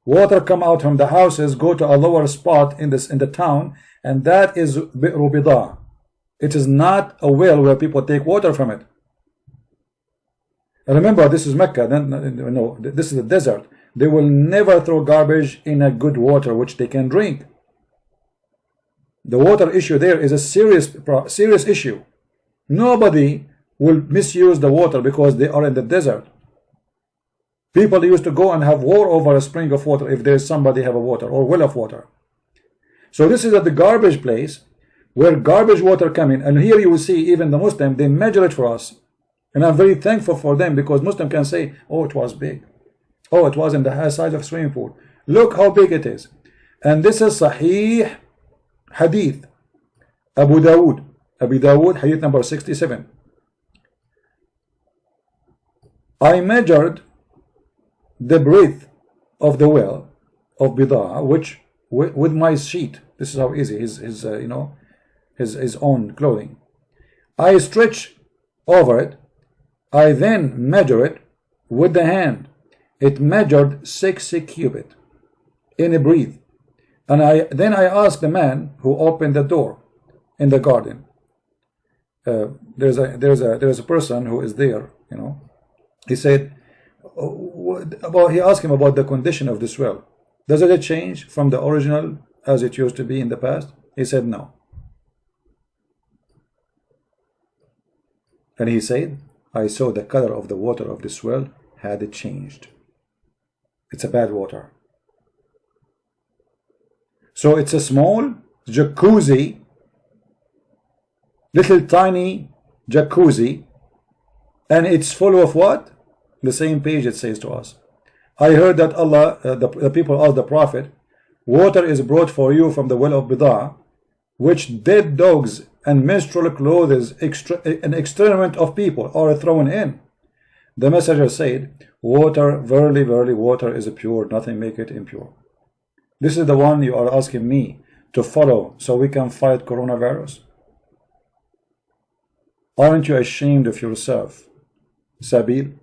Water come out from the houses, go to a lower spot in the town, and that is bi'ru bida. It is not a well where people take water from it. And remember, this is Mecca. No, this is the desert. They will never throw garbage in a good water which they can drink. The water issue there is a serious issue. Nobody will misuse the water because they are in the desert. People used to go and have war over a spring of water if there's somebody have a water or well of water. So this is at the garbage place where garbage water come in, and here you will see even the Muslim, they measure it for us. And I'm very thankful for them, because Muslim can say, oh, it was big. Oh, it was in the size of a swimming pool. Look how big it is. And this is Sahih Hadith, Abu Dawood, Hadith number 67. I measured the breadth of the well of Bida, which with my sheet. This is how easy his own clothing. I stretch over it. I then measure it with the hand. It measured 60 cubits in a breadth. And then I asked the man who opened the door in the garden. There's a person who is there, you know. He said, he asked him about the condition of this well. Does it change from the original as it used to be in the past? He said no. And he said, I saw the color of the water of this well had changed. It's a bad water. So it's a small jacuzzi, little tiny jacuzzi, and it's full of what? The same page it says to us. I heard that Allah, the people asked the Prophet, water is brought for you from the well of Bida, which dead dogs and menstrual clothes, an experiment of people are thrown in. The messenger said, water, verily, verily, water is pure, nothing make it impure. This is the one you are asking me to follow so we can fight coronavirus. Aren't you ashamed of yourself, Sabeel?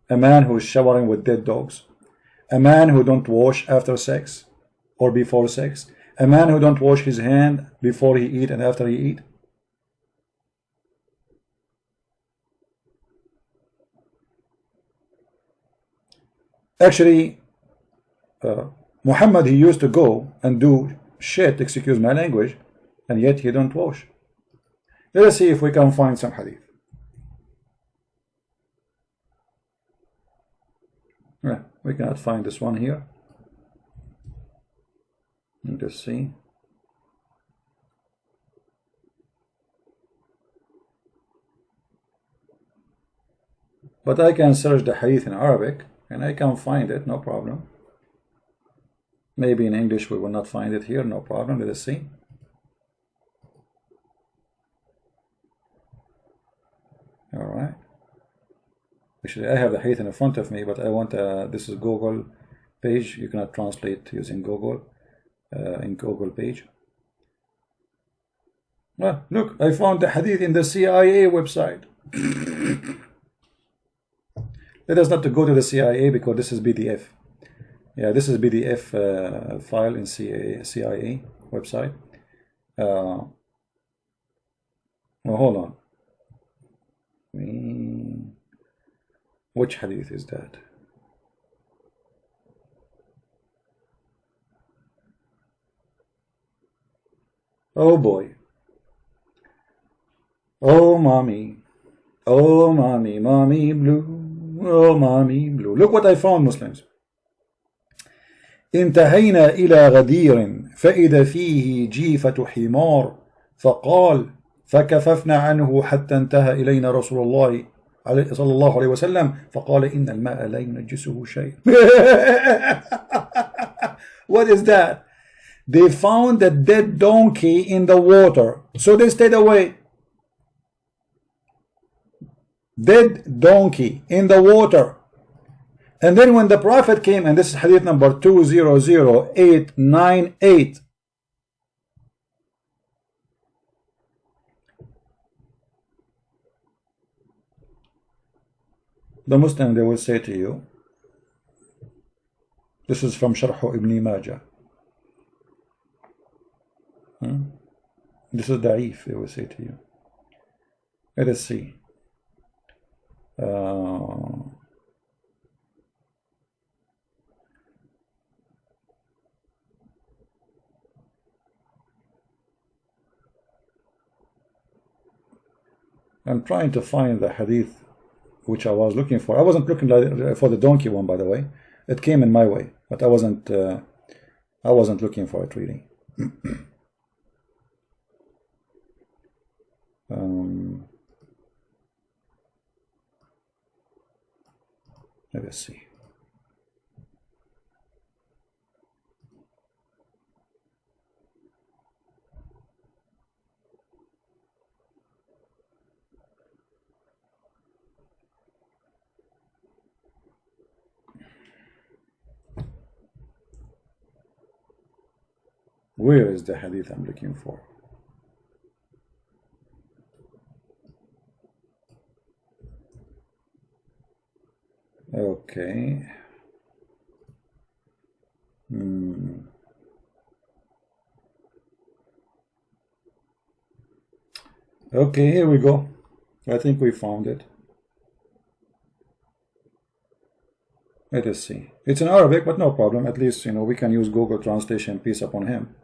A man who is showering with dead dogs, a man who don't wash after sex or before sex, a man who don't wash his hand before he eat and after he eat. Actually, Muhammad, he used to go and do shit, excuse my language, and yet he don't wash. Let us see if we can find some hadith. We cannot find this one here. Let's see. But I can search the hadith in Arabic and I can find it, no problem. Maybe in English we will not find it here, no problem. Let us see. All right. Actually, I have the hadith in front of me, but I want this is Google page. You cannot translate using Google in Google page. Well, look, I found the hadith in the CIA website. Let us not to go to the CIA because this is PDF. Yeah, this is PDF file in CIA website. Well, hold on. Which hadith is that? Oh boy. Oh mommy. Oh mommy, mommy blue. Oh mommy blue. Look what I found, Muslims. انتهينا إلى غدير فإذا فيه جيفة حمار فقال فكففنا عنه حتى انتهى إلينا رسول الله صلى الله عليه وسلم فقال إن الماء لا ينجسه شيء. What is that? They found a dead donkey in the water, so they stayed away. Dead donkey in the water. And then when the Prophet came, and this is hadith number 200898, the Muslim, they will say to you, this is from Sharh Ibn Majah. This is da'if, they will say to you. Let us see. I'm trying to find the hadith which I was looking for. I wasn't looking for the donkey one, by the way. It came in my way, but I wasn't looking for it really. Let us see. Where is the hadith I'm looking for? Okay. Okay, here we go. I think we found it. Let us see. It's in Arabic, but no problem. At least, you know, we can use Google Translation, peace upon him.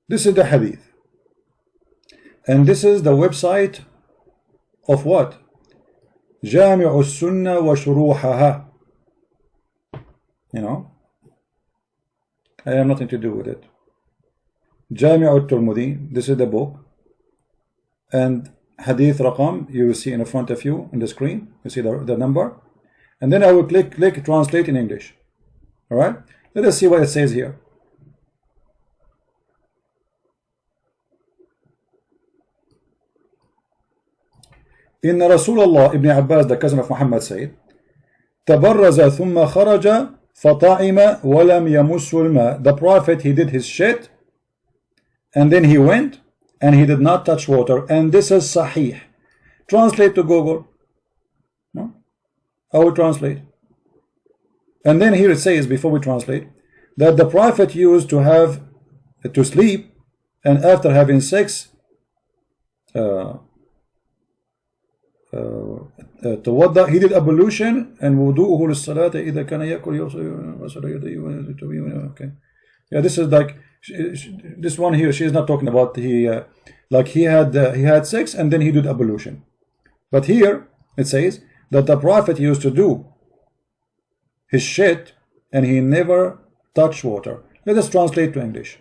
This is the hadith. And this is the website of what? جامع السنة وشروحها. You know, I have nothing to do with it. جامع الترمذي, this is the book. And hadith raqam, you will see in front of you in the screen. You see the number. And then I will click translate in English. Alright? Let us see what it says here. إن رسول الله, Ibn Abbas, the cousin of Muhammad, said, تبرز ثم خرج فطعم ولم يمس الماء. The Prophet, he did his shit, and then he went, and he did not touch water. And this is Sahih. Translate to Google. No? I will translate. And then here it says, before we translate, that the Prophet used to sleep, and after having sex, توضأ, he did ablution, and wudu'uhu للصلاة إذا كان يأكل يغسل يديه. Okay, yeah, this is like this one here. She is not talking about like he had sex and then he did ablution. But here it says that the Prophet used to do his shit and he never touched water. Let us translate to English.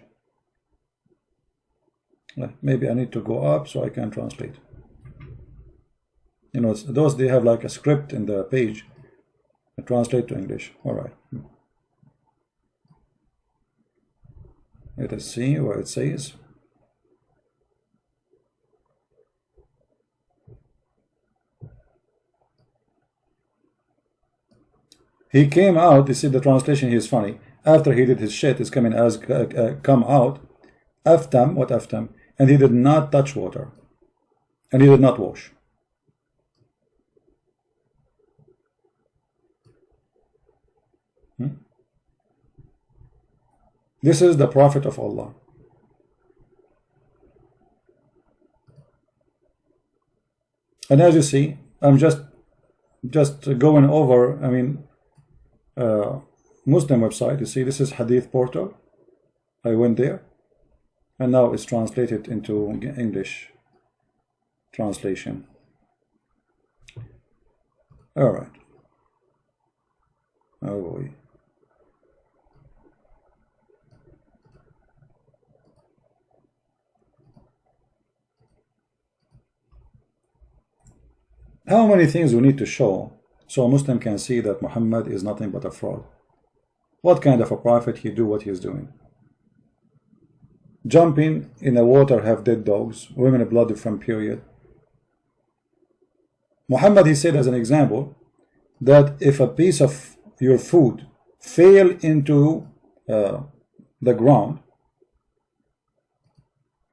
Maybe I need to go up so I can translate. You know, those, they have like a script in the page. I translate to English. All right. Let us see what it says. He came out. You see, the translation here is funny. After he did his shit, is coming as come out. Aftam, what aftam? And he did not touch water. And he did not wash. This is the Prophet of Allah. And as you see, I'm just going over, I mean, Muslim website. You see, this is Hadith Portal. I went there, and now it's translated into English translation. All right. Oh boy. How many things we need to show so a Muslim can see that Muhammad is nothing but a fraud? What kind of a prophet he do what he's doing? Jumping in the water, have dead dogs, women blood from period. Muhammad, he said as an example that if a piece of your food fell into the ground,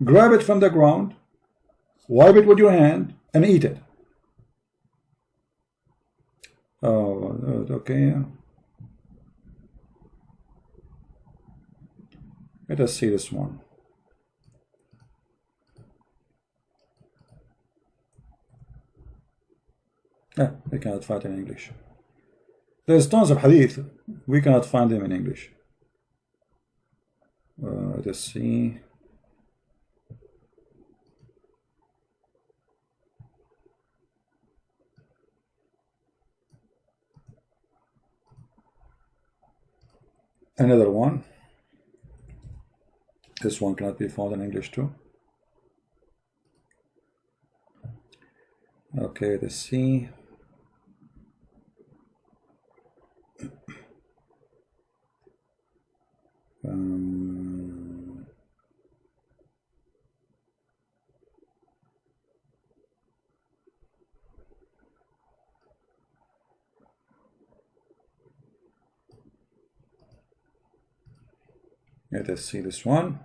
grab it from the ground, wipe it with your hand, and eat it. Oh, okay. Let us see this one. We cannot find it in English. There's tons of hadith. We cannot find them in English. Let us see. Another one. This one cannot be found in English too. Okay, let's see. Let us see this one.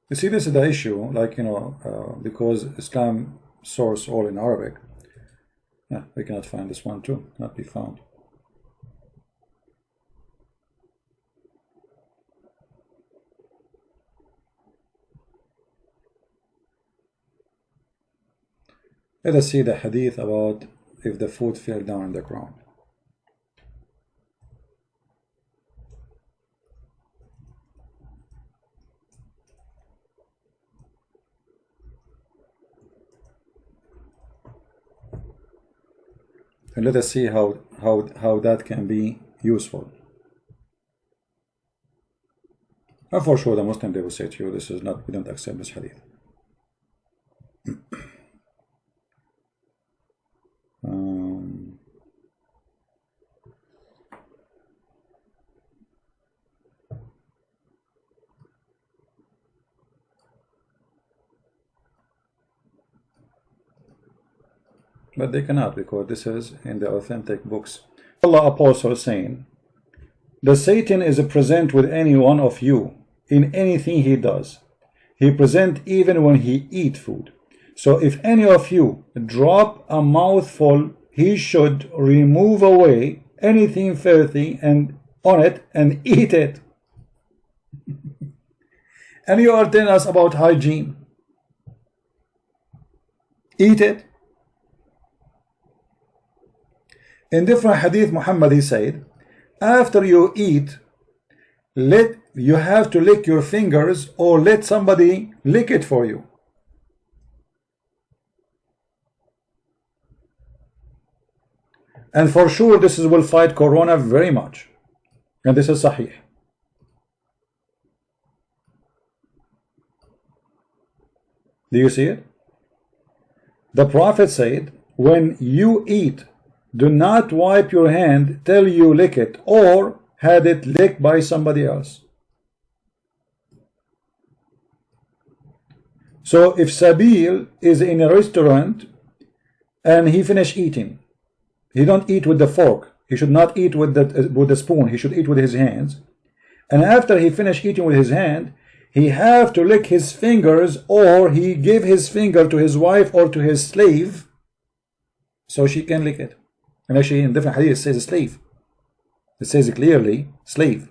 You see, this is the issue, like, you know, because Islam source all in Arabic. Yeah, we cannot find this one too, not be found. Let us see the hadith about if the food fell down on the ground. And let us see how that can be useful. And for sure the Muslim, they will say to you, this is not, we don't accept this hadith. But they cannot, because this is in the authentic books. Allah Apostle saying, the Satan is present with any one of you in anything he does. He present even when he eat food. So if any of you drop a mouthful, he should remove away anything filthy and on it and eat it. And you are telling us about hygiene. Eat it. In different hadith, Muhammad, he said, after you eat, you have to lick your fingers or let somebody lick it for you. And for sure, this will fight Corona very much. And this is Sahih. Do you see it? The Prophet said, when you eat, do not wipe your hand till you lick it or had it licked by somebody else. So if Sabeel is in a restaurant and he finished eating, he don't eat with the fork. He should not eat with the spoon. He should eat with his hands. And after he finished eating with his hand, he have to lick his fingers, or he give his finger to his wife or to his slave so she can lick it. And actually in different hadith it says slave. It says clearly slave.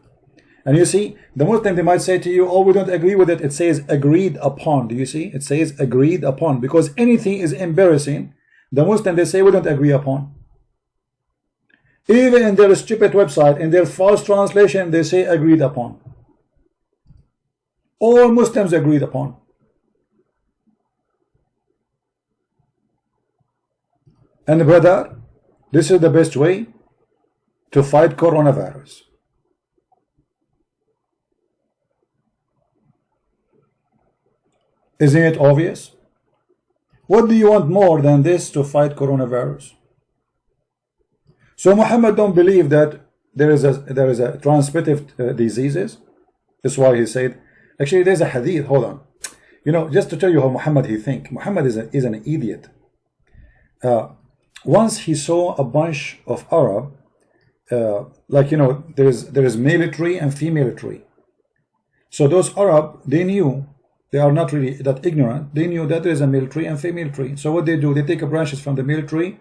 And you see, the Muslim, they might say to you, oh, we don't agree with it. It says agreed upon. Do you see? It says agreed upon, because anything is embarrassing. The Muslim, they say we don't agree upon. Even in their stupid website, in their false translation, they say agreed upon. All Muslims agreed upon. And brother, this is the best way to fight coronavirus. Isn't it obvious? What do you want more than this to fight coronavirus? So Muhammad don't believe that there is a transmitted diseases. That's why he said. Actually, there's a hadith. Hold on. You know, just to tell you how Muhammad he think. Muhammad is an idiot. Once he saw a bunch of Arab, like, you know, there is male tree and female tree. So those Arab, they knew, they are not really that ignorant. They knew that there is a male tree and female tree. So what they do, they take branches from the male tree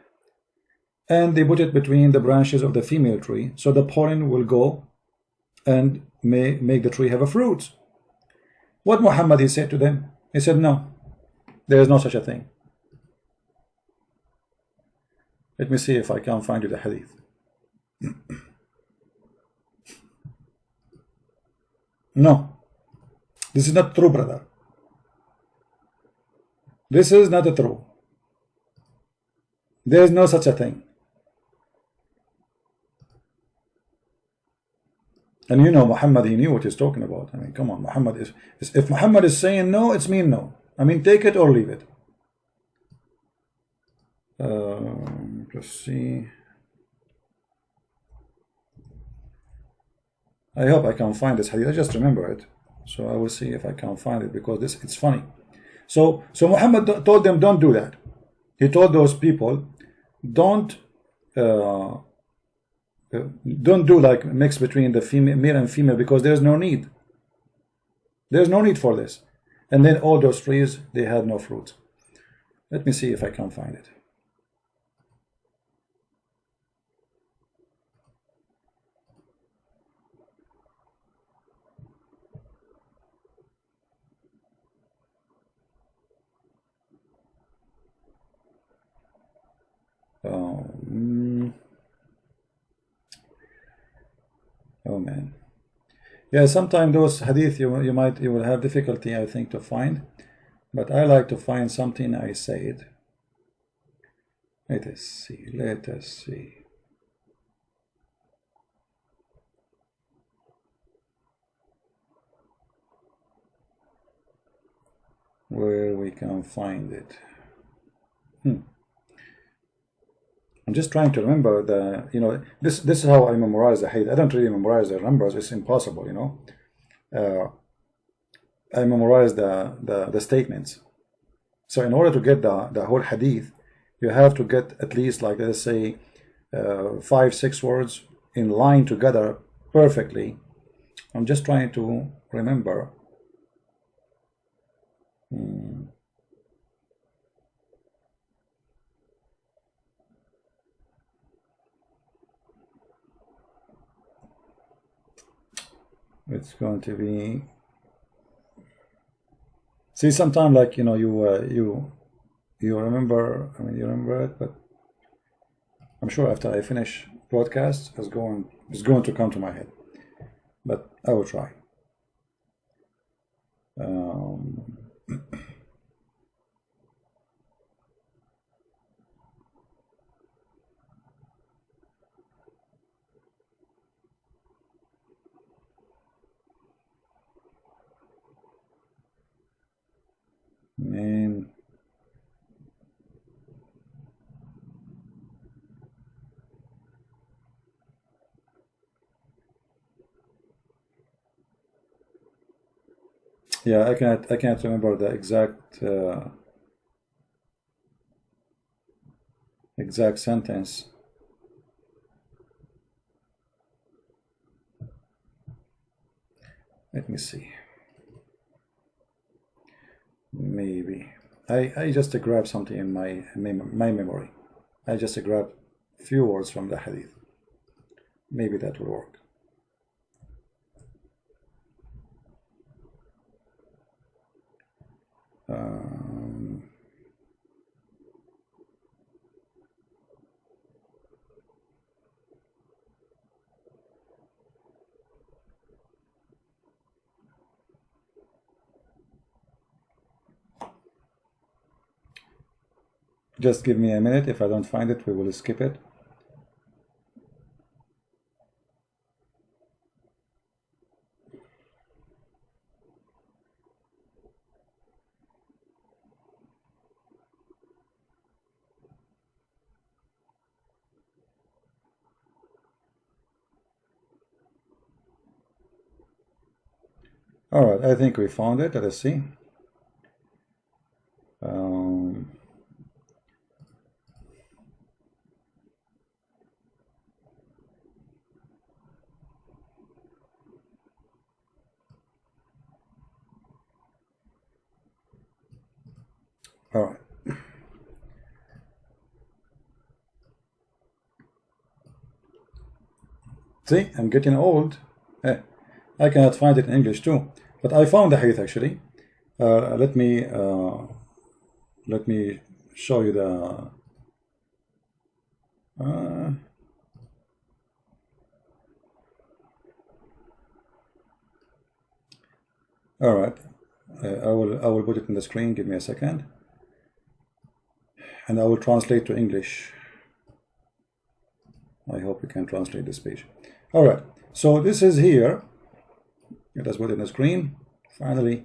and they put it between the branches of the female tree. So the pollen will go and make the tree have a fruit. What Muhammad he said to them? He said, no, there is no such a thing. Let me see if I can find you the hadith. No, this is not true, brother. This is not true. There is no such a thing. And you know, Muhammad, he knew what he's talking about. I mean, come on, Muhammad is if Muhammad is saying no, it's mean no. I mean, take it or leave it. Let's see. I hope I can find this hadith. I just remember it, so I will see if I can find it, because it's funny. So Muhammad told them, don't do that. He told those people, don't do like mix between the male and female, because there's no need. There's no need for this. And then all those trees, they had no fruit. Let me see if I can find it. Oh man, yeah. Sometimes those hadith you will have difficulty, I think, to find, but I like to find something I said. Let us see. Where we can find it. I'm just trying to remember the, you know, this is how I memorize the hadith. I don't really memorize the numbers. It's impossible, you know. I memorize the statements. So in order to get the whole hadith, you have to get at least, like, let's say 5-6 words in line together perfectly. I'm just trying to remember. It's going to be. See, sometimes, like, you know, you remember. I mean, you remember it, but I'm sure after I finish broadcast, it's going to come to my head. But I will try. And yeah, I can't remember the exact sentence. Let me see. Maybe I just grabbed something in my memory. I just grabbed a few words from the hadith. Maybe that will work. Just give me a minute. If I don't find it, we will skip it. All right, I think we found it. Let us see. All right. See, I'm getting old. I cannot find it in English too, but I found the hadith actually. Let me show you the. All right, I will put it in the screen. Give me a second, and I will translate to English. I hope you can translate this page. All right, so this is here. Let us put it in the screen. Finally,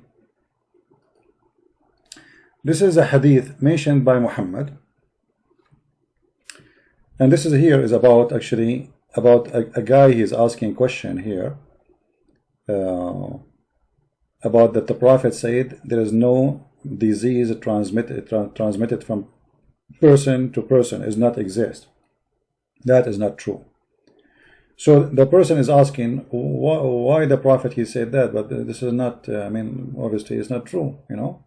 this is a hadith mentioned by Muhammad, and this is here is about actually about a guy. He's asking a question here about that the Prophet said there is no disease transmitted from person to person is not exist. That is not true. So the person is asking why the Prophet he said that, but this is not. I mean, obviously it's not true, you know.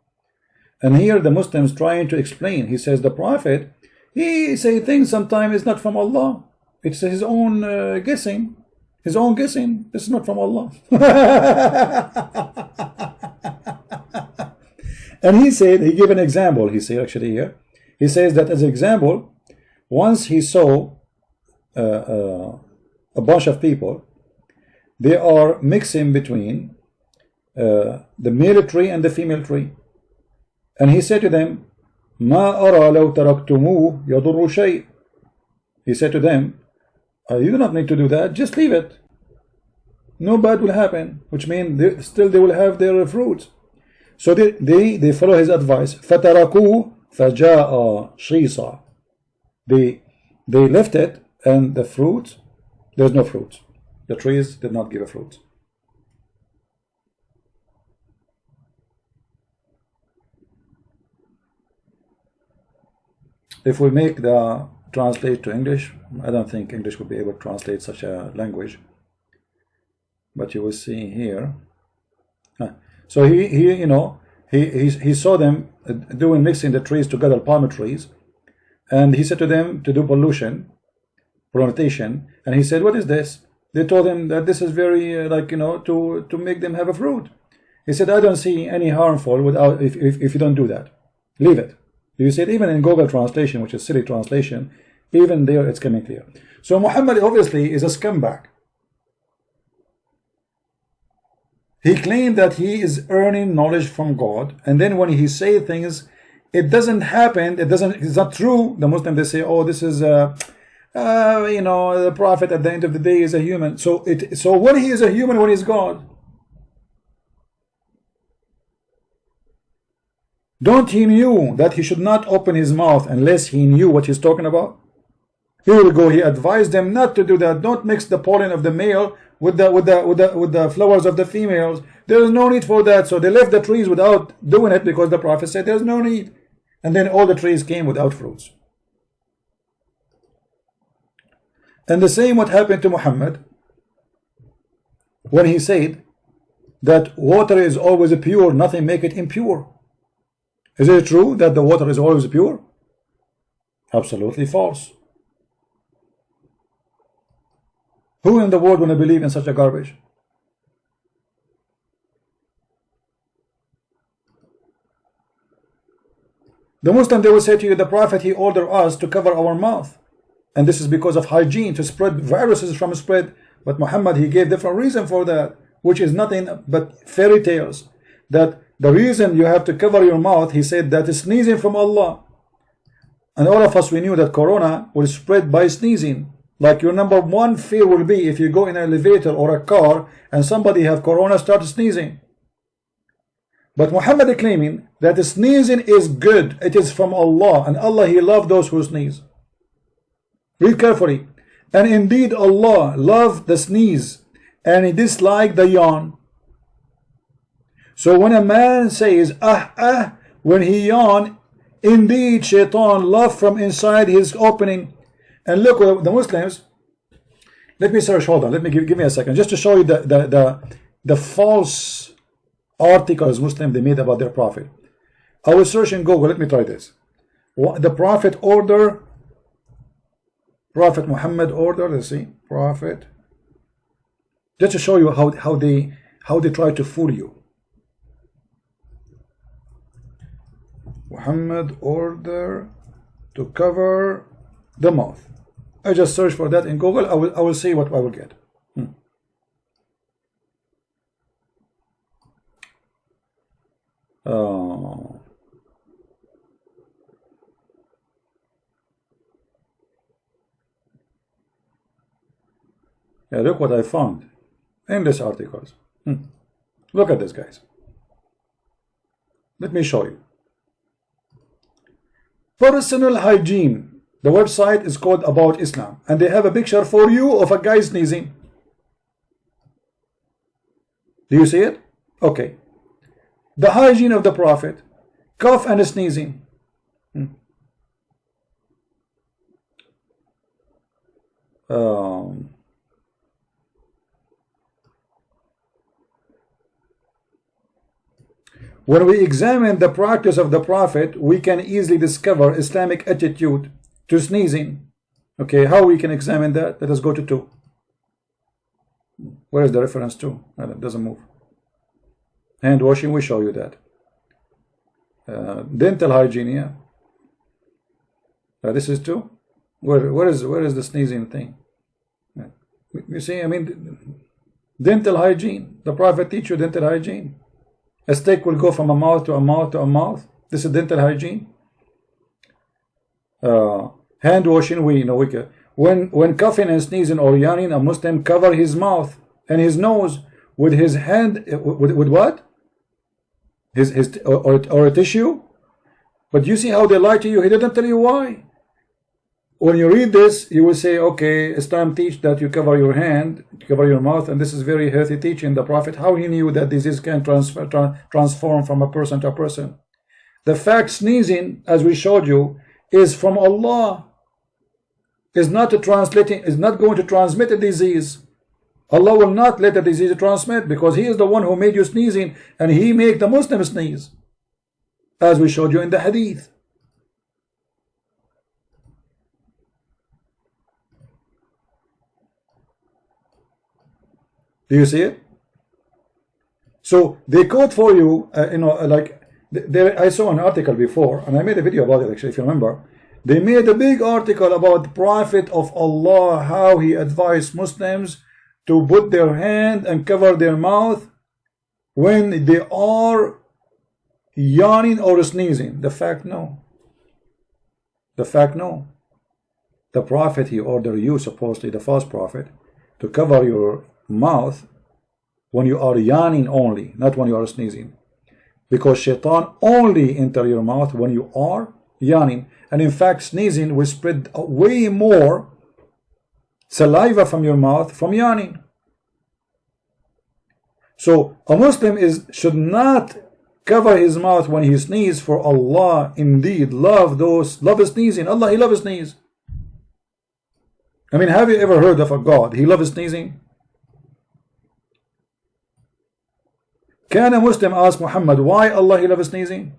And here the Muslims trying to explain. He says the Prophet he say things sometimes it's not from Allah. It's his own guessing. His own guessing. This is not from Allah. And he said, he gave an example. He said actually here, he says that as an example, once he saw a bunch of people, they are mixing between the male tree and the female tree, and he said to them, "Ma ara law taraktumuhu yadurru shay." He said to them, you do not need to do that, just leave it. No bad will happen, which means still they will have their fruits. So they follow his advice. فَتَرَكُوهُ فَجَاءَ شِيصًا. They left it, and the fruits, there's no fruits. The trees did not give a fruit. If we make the translate to English, I don't think English would be able to translate such a language. But you will see here. So he saw them doing mixing the trees together, palm trees, and he said to them to do proliferation, and he said, "What is this?" They told him that this is very to make them have a fruit. He said, "I don't see any harmful without if you don't do that. Leave it." You see it even in Google translation, which is silly translation, even there it's coming clear. So Muhammad obviously is a scumbag. He claimed that he is earning knowledge from God, and then when he say things, it doesn't happen. It's not true. The Muslims, they say, "Oh, this is the Prophet at the end of the day is a human." So when he is a human, when he's God, don't he knew that he should not open his mouth unless he knew what he's talking about? Here we go. He advised them not to do that. Don't mix the pollen of the male with the flowers of the females. There is no need for that. So they left the trees without doing it because the Prophet said there's no need. And then all the trees came without fruits. And the same what happened to Muhammad when he said that water is always pure, nothing make it impure. Is it true that the water is always pure? Absolutely false. Who in the world will believe in such a garbage? The Muslim, they will say to you, the Prophet, he ordered us to cover our mouth. And this is because of hygiene, to spread viruses from spread. But Muhammad, he gave different reason for that, which is nothing but fairy tales. That the reason you have to cover your mouth, he said, that is sneezing from Allah. And all of us, we knew that corona will spread by sneezing. Like your number one fear will be if you go in an elevator or a car and somebody have corona, start sneezing. But Muhammad claiming that sneezing is good. It is from Allah, and Allah, he loves those who sneeze. Read carefully. And indeed Allah loved the sneeze, and he disliked the yawn. So when a man says when he yawn, indeed shaitan laugh from inside his opening. And look, the Muslims, let me search, hold on, let me give me a second, just to show you the false articles Muslims they made about their prophet. I will search in Google, let me try this. The prophet order, Prophet Muhammad order, let's see, prophet, just to show you how they try to fool you. Muhammad order to cover the mouth. I just search for that in Google. I will see what I will get. Yeah, look what I found. Endless articles. Look at this, guys. Let me show you. Personal hygiene. The website is called About Islam, and they have a picture for you of a guy sneezing. Do you see it? Okay. The hygiene of the Prophet, cough and sneezing. When we examine the practice of the Prophet, we can easily discover Islamic attitude to sneezing. Okay, how we can examine that? Let us go to 2. Where is the reference to? It doesn't move. Hand washing, we show you that. Dental hygiene, yeah. This is 2. Where is the sneezing thing? You see, I mean, dental hygiene. The Prophet teach you dental hygiene. A stick will go from a mouth to a mouth to a mouth. This is dental hygiene. Hand washing, we know. When coughing and sneezing or yawning, a Muslim cover his mouth and his nose with his hand. With what? Or a tissue. But you see how they lie to you. He didn't tell you why. When you read this, you will say, okay, Islam teach that you cover your hand, cover your mouth, and this is very healthy teaching. The Prophet, how he knew that disease can transform from a person to a person. The fact sneezing, as we showed you, is from Allah. Is not going to transmit a disease. Allah will not let the disease transmit, because He is the one who made you sneezing, and He make the Muslim sneeze, as we showed you in the hadith. Do you see it? So they quote for you, like I saw an article before, and I made a video about it actually, if you remember. They made a big article about the Prophet of Allah, how he advised Muslims to put their hand and cover their mouth when they are yawning or sneezing. The fact, no. The fact, no. The Prophet, he ordered you, supposedly the false prophet, to cover your mouth when you are yawning only, not when you are sneezing, because shaitan only enter your mouth when you are yawning. And in fact, sneezing will spread way more saliva from your mouth from yawning. So a Muslim should not cover his mouth when he sneezes, for Allah indeed love sneezing. Allah, He loves sneeze. I mean, have you ever heard of a God He loves sneezing? Can a Muslim ask Muhammad why Allah He loves sneezing?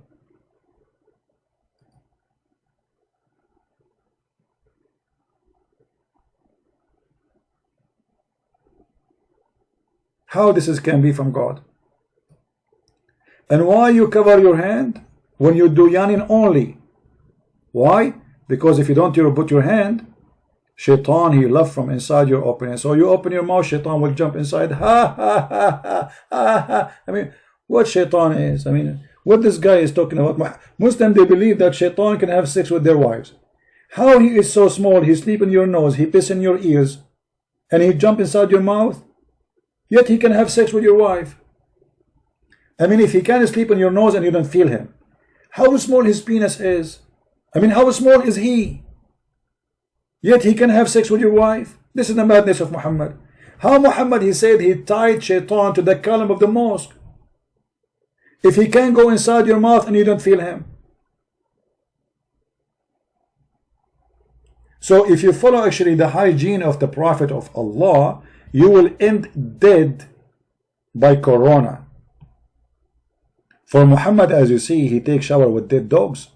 How this can be from God? And why you cover your hand when you do yawning only? Why? Because if you don't put your hand, shaitan, he love from inside your opening. So you open your mouth, shaitan will jump inside. Ha ha ha ha ha ha. I mean, what shaitan is? I mean, what this guy is talking about? Muslims, they believe that shaitan can have sex with their wives. How he is so small, he sleep in your nose, he piss in your ears, and he jump inside your mouth, yet he can have sex with your wife. I mean, if he can sleep in your nose and you don't feel him, how small his penis is. I mean, how small is he? Yet he can have sex with your wife. This is the madness of Muhammad. How Muhammad, he said he tied shaitan to the column of the mosque. if he can go inside your mouth and you don't feel him? So if you follow actually the hygiene of the Prophet of Allah, you will end dead by corona. For Muhammad, as you see, he takes shower with dead dogs,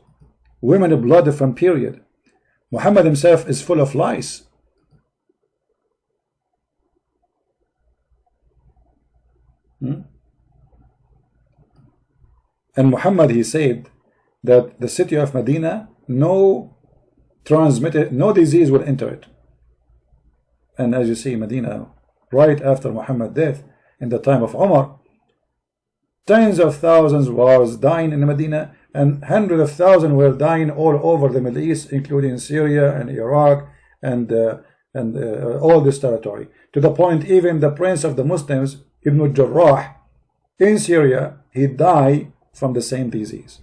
women blood from period. Muhammad himself is full of lice. And Muhammad, he said that the city of Medina, no disease will enter it. And as you see, Medina, right after Muhammad's death, in the time of Umar, tens of thousands was dying in Medina, and hundreds of thousands were dying all over the Middle East, including Syria and Iraq and all this territory. To the point, even the prince of the Muslims, Ibn Jarrah, in Syria, he died from the same disease.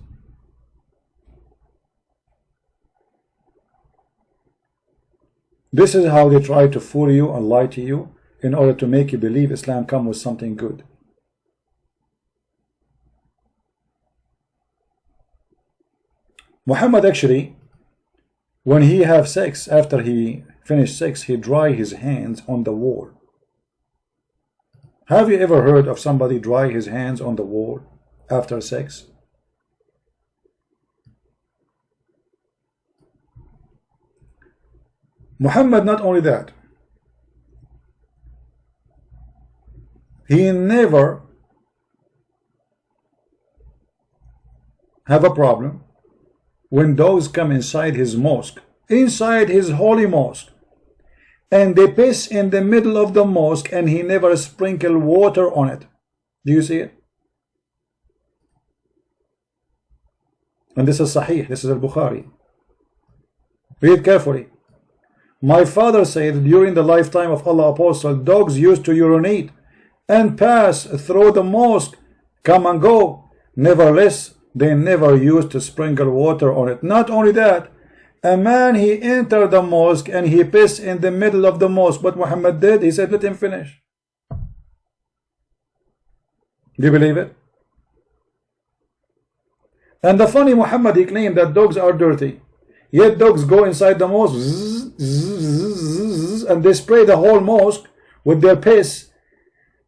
This is how they try to fool you and lie to you in order to make you believe Islam come with something good. Muhammad actually, when he have sex, after he finished sex, he dry his hands on the wall. Have you ever heard of somebody dry his hands on the wall after sex? Muhammad, not only that, he never have a problem when dogs come inside his mosque, inside his holy mosque, and they piss in the middle of the mosque, and he never sprinkle water on it. Do you see it? And this is Sahih, this is Al-Bukhari. Read carefully. My father said during the lifetime of Allah Apostle, dogs used to urinate and pass through the mosque, come and go. Nevertheless, they never used to sprinkle water on it. Not only that, a man, he entered the mosque and he pissed in the middle of the mosque. What Muhammad did, he said, let him finish. Do you believe it? And the funny, Muhammad, he claimed that dogs are dirty. Yet dogs go inside the mosque and they spray the whole mosque with their piss,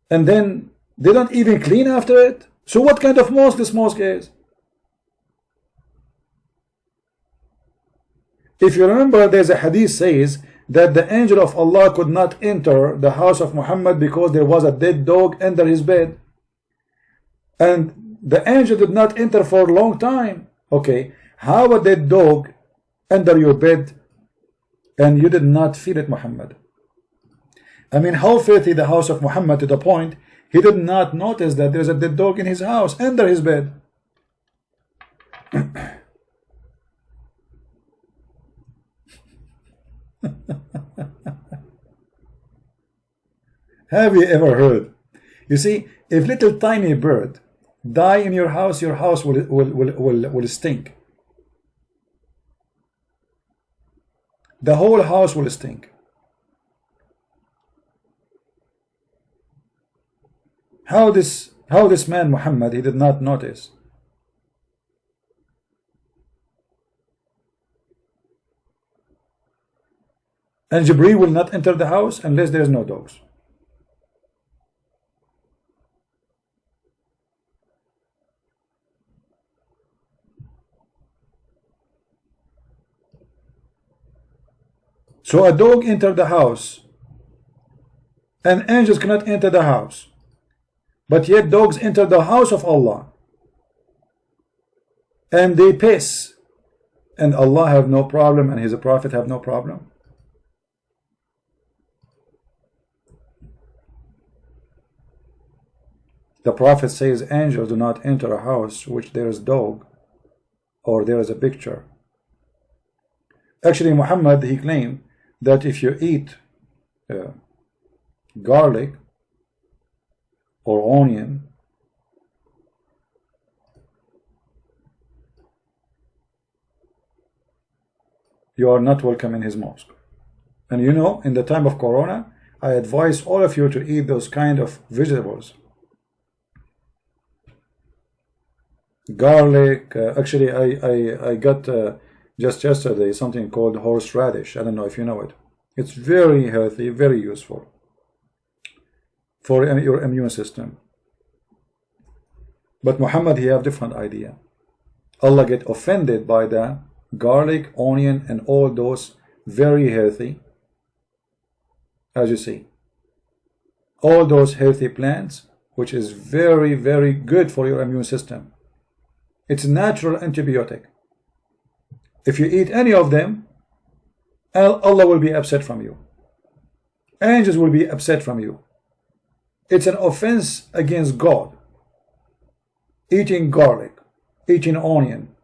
and then they don't even clean after it. So what kind of mosque this mosque is? If you remember, there's a hadith says that the angel of Allah could not enter the house of Muhammad because there was a dead dog under his bed, and the angel did not enter for a long time. Okay, how a dead dog under your bed and you did not feel it, Muhammad? I mean, how filthy the house of Muhammad, to the point he did not notice that there's a dead dog in his house under his bed. Have you ever heard? You see, if little tiny bird die in your house will stink. The whole house will stink. How this man Muhammad, he did not notice? And Jibreel will not enter the house unless there is no dogs. So a dog entered the house, and angels cannot enter the house, but yet dogs enter the house of Allah, and they piss, and Allah have no problem, and His Prophet have no problem. The Prophet says angels do not enter a house which there is dog or there is a picture. Actually, Muhammad, he claimed that if you eat garlic or onion, you are not welcome in his mosque. And you know, in the time of Corona, I advise all of you to eat those kind of vegetables. garlic. Actually, I got just yesterday something called horseradish. I don't know if you know it. It's very healthy, very useful for your immune system. But Muhammad, he have different idea. Allah get offended by the garlic, onion, and all those very healthy, as you see, all those healthy plants, which is very, very good for your immune system. It's natural antibiotic. If you eat any of them, Allah will be upset from you. Angels will be upset from you. It's an offense against God. Eating garlic, eating onion,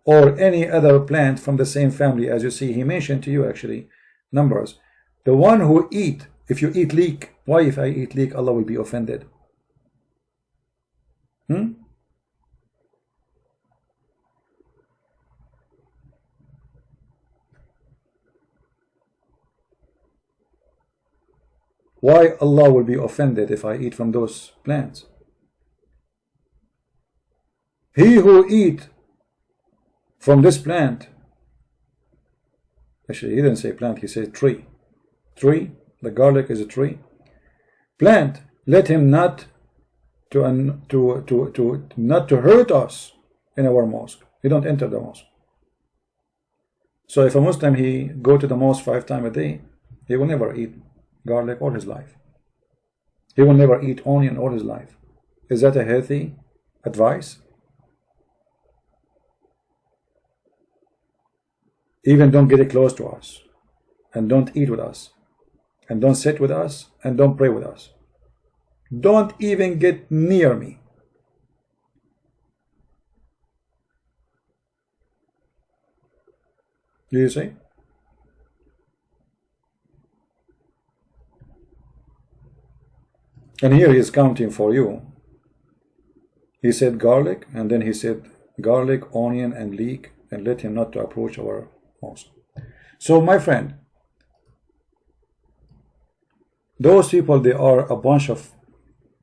or any other plant from the same family. As you see, he mentioned to you actually numbers. The one who eat, if you eat leek, why if I eat leek Allah will be offended? Why Allah will be offended if I eat from those plants? He who eat from this plant, actually he didn't say plant, he said tree. Tree, the garlic is a tree. Plant, let him not to hurt us in our mosque. He don't enter the mosque. So if a Muslim, he go to the mosque 5 times a day, he will never eat garlic all his life. He will never eat onion all his life. Is that a healthy advice? Even don't get close to us, and don't eat with us, and don't sit with us, and don't pray with us. Don't even get near me. Do you see? And here he is counting for you. He said garlic, and then he said garlic, onion, and leek, and let him not to approach our mosque. So my friend, those people, they are a bunch of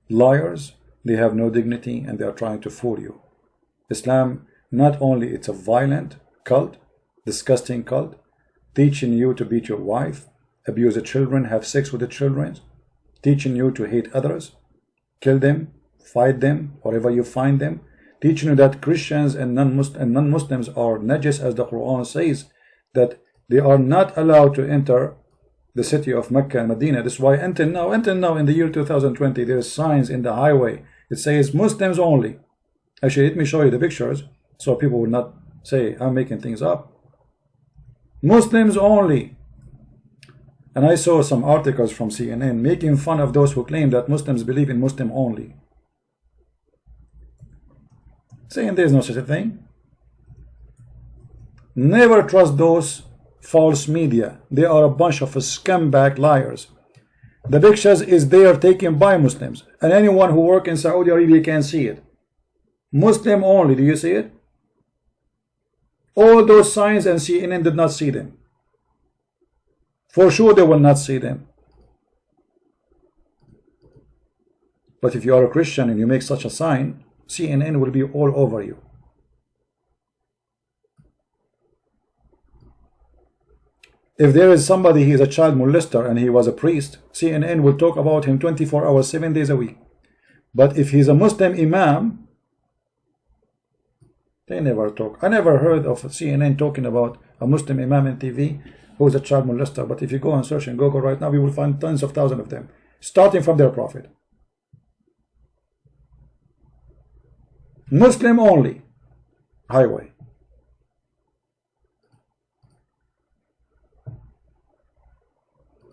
liars. They have no dignity, and they are trying to fool you. Islam, not only it's a violent cult, disgusting cult, teaching you to beat your wife, abuse the children, have sex with the children, teaching you to hate others, kill them, fight them wherever you find them, teaching you that Christians and non-Muslims are najis, as the Quran says, that they are not allowed to enter the city of Mecca and Medina. This is why until now in the year 2020, there's signs in the highway. It says Muslims only. Actually, let me show you the pictures so people will not say I'm making things up. Muslims only. And I saw some articles from CNN making fun of those who claim that Muslims believe in Muslim only, saying there is no such a thing. Never trust those false media. They are a bunch of scumbag liars. The pictures is there taken by Muslims, and anyone who works in Saudi Arabia can see it. Muslim only. Do you see it? All those signs, and CNN did not see them. For sure they will not see them. But if you are a Christian and you make such a sign, CNN will be all over you. If there is somebody, he is a child molester and he was a priest, CNN will talk about him 24 hours, 7 days a week. But if he's a Muslim imam, they never talk. I never heard of CNN talking about a Muslim imam on TV who is a child molester. But if you go and search in Google right now, you will find tons of thousands of them, starting from their prophet. Muslim only highway.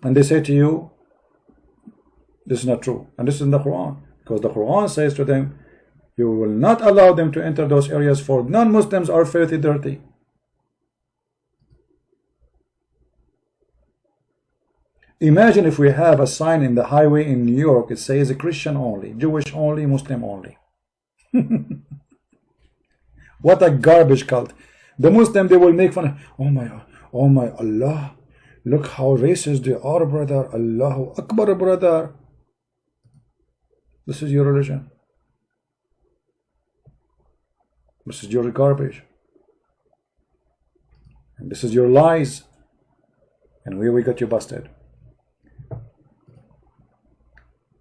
And they say to you, this is not true. And this is in the Quran. Because the Quran says to them, you will not allow them to enter those areas, for non-Muslims are filthy dirty. Imagine if we have a sign in the highway in New York, it says Christian only, Jewish only, Muslim only. What a garbage cult. The Muslim, they will make fun. Oh my Allah. Look how racist they are, brother. Allahu Akbar, brother. This is your religion. This is your garbage. And this is your lies. And we got you busted.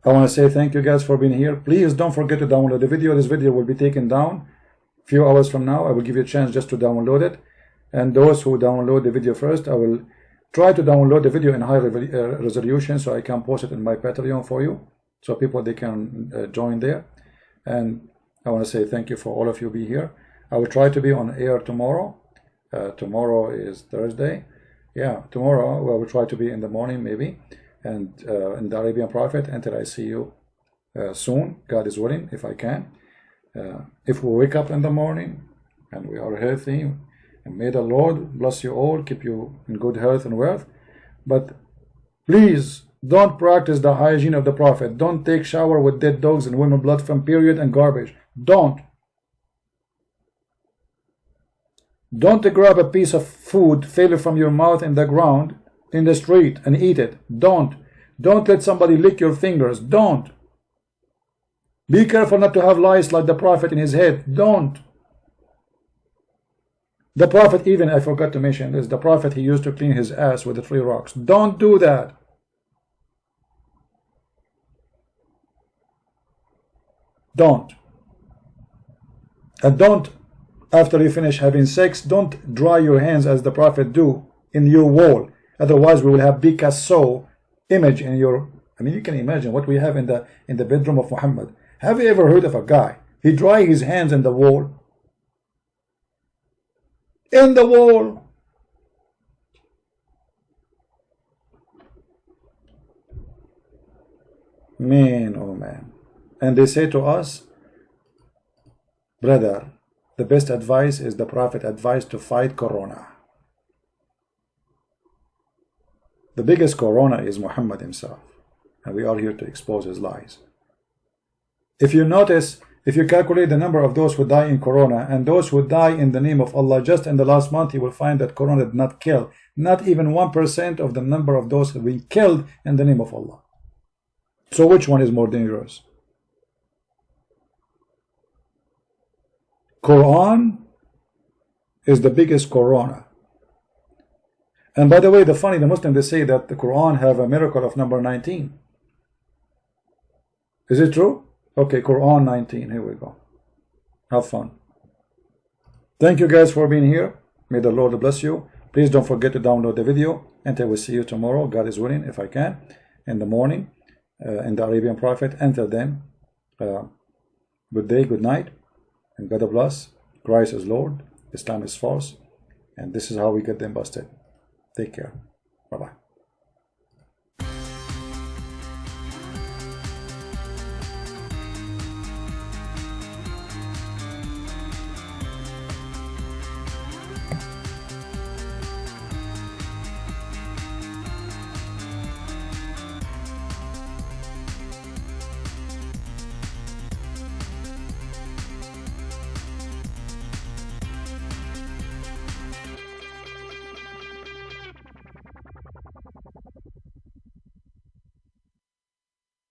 I want to say thank you guys for being here. Please don't forget to download the video. This video will be taken down a few hours from now. I will give you a chance just to download it. And those who download the video first, I will try to download the video in high resolution so I can post it in my Patreon for you. So people, they can join there. And I want to say thank you for all of you being here. I will try to be on air tomorrow. Tomorrow is Thursday. Yeah, tomorrow I will try to be in the morning maybe. And in the Arabian Prophet until I see you soon, God is willing, if I can. If we wake up in the morning and we are healthy, and may the Lord bless you all, keep you in good health and wealth. But please don't practice the hygiene of the Prophet. Don't take shower with dead dogs and women blood from period and garbage. Don't grab a piece of food, fail from your mouth in the ground in the street and eat it. Don't let somebody lick your fingers. Don't be careful not to have lice like the Prophet in his head. Don't. The Prophet, even, I forgot to mention this, the Prophet, he used to clean his ass with the 3 rocks. Don't do that. Don't. And don't, after you finish having sex, don't dry your hands as the Prophet do in your wall. Otherwise, we will have Picasso image in your. I mean, you can imagine what we have in the bedroom of Muhammad. Have you ever heard of a guy? He dry his hands in the wall. In the wall. Man, oh man. And they say to us, brother, the best advice is the Prophet advised to fight Corona. The biggest Corona is Muhammad himself. And we are here to expose his lies. If you notice, if you calculate the number of those who die in Corona and those who die in the name of Allah just in the last month, you will find that Corona did not kill. Not even 1% of the number of those who have been killed in the name of Allah. So which one is more dangerous? Quran is the biggest Corona. And by the way, the Muslims, they say that the Quran have a miracle of number 19. Is it true? Okay, Quran 19. Here we go. Have fun. Thank you guys for being here. May the Lord bless you. Please don't forget to download the video. Until we see you tomorrow, God is willing, if I can, in the morning, in the Arabian Prophet. Until then, good day, good night, and God bless. Christ is Lord. Islam is false. And this is how we get them busted. Take care.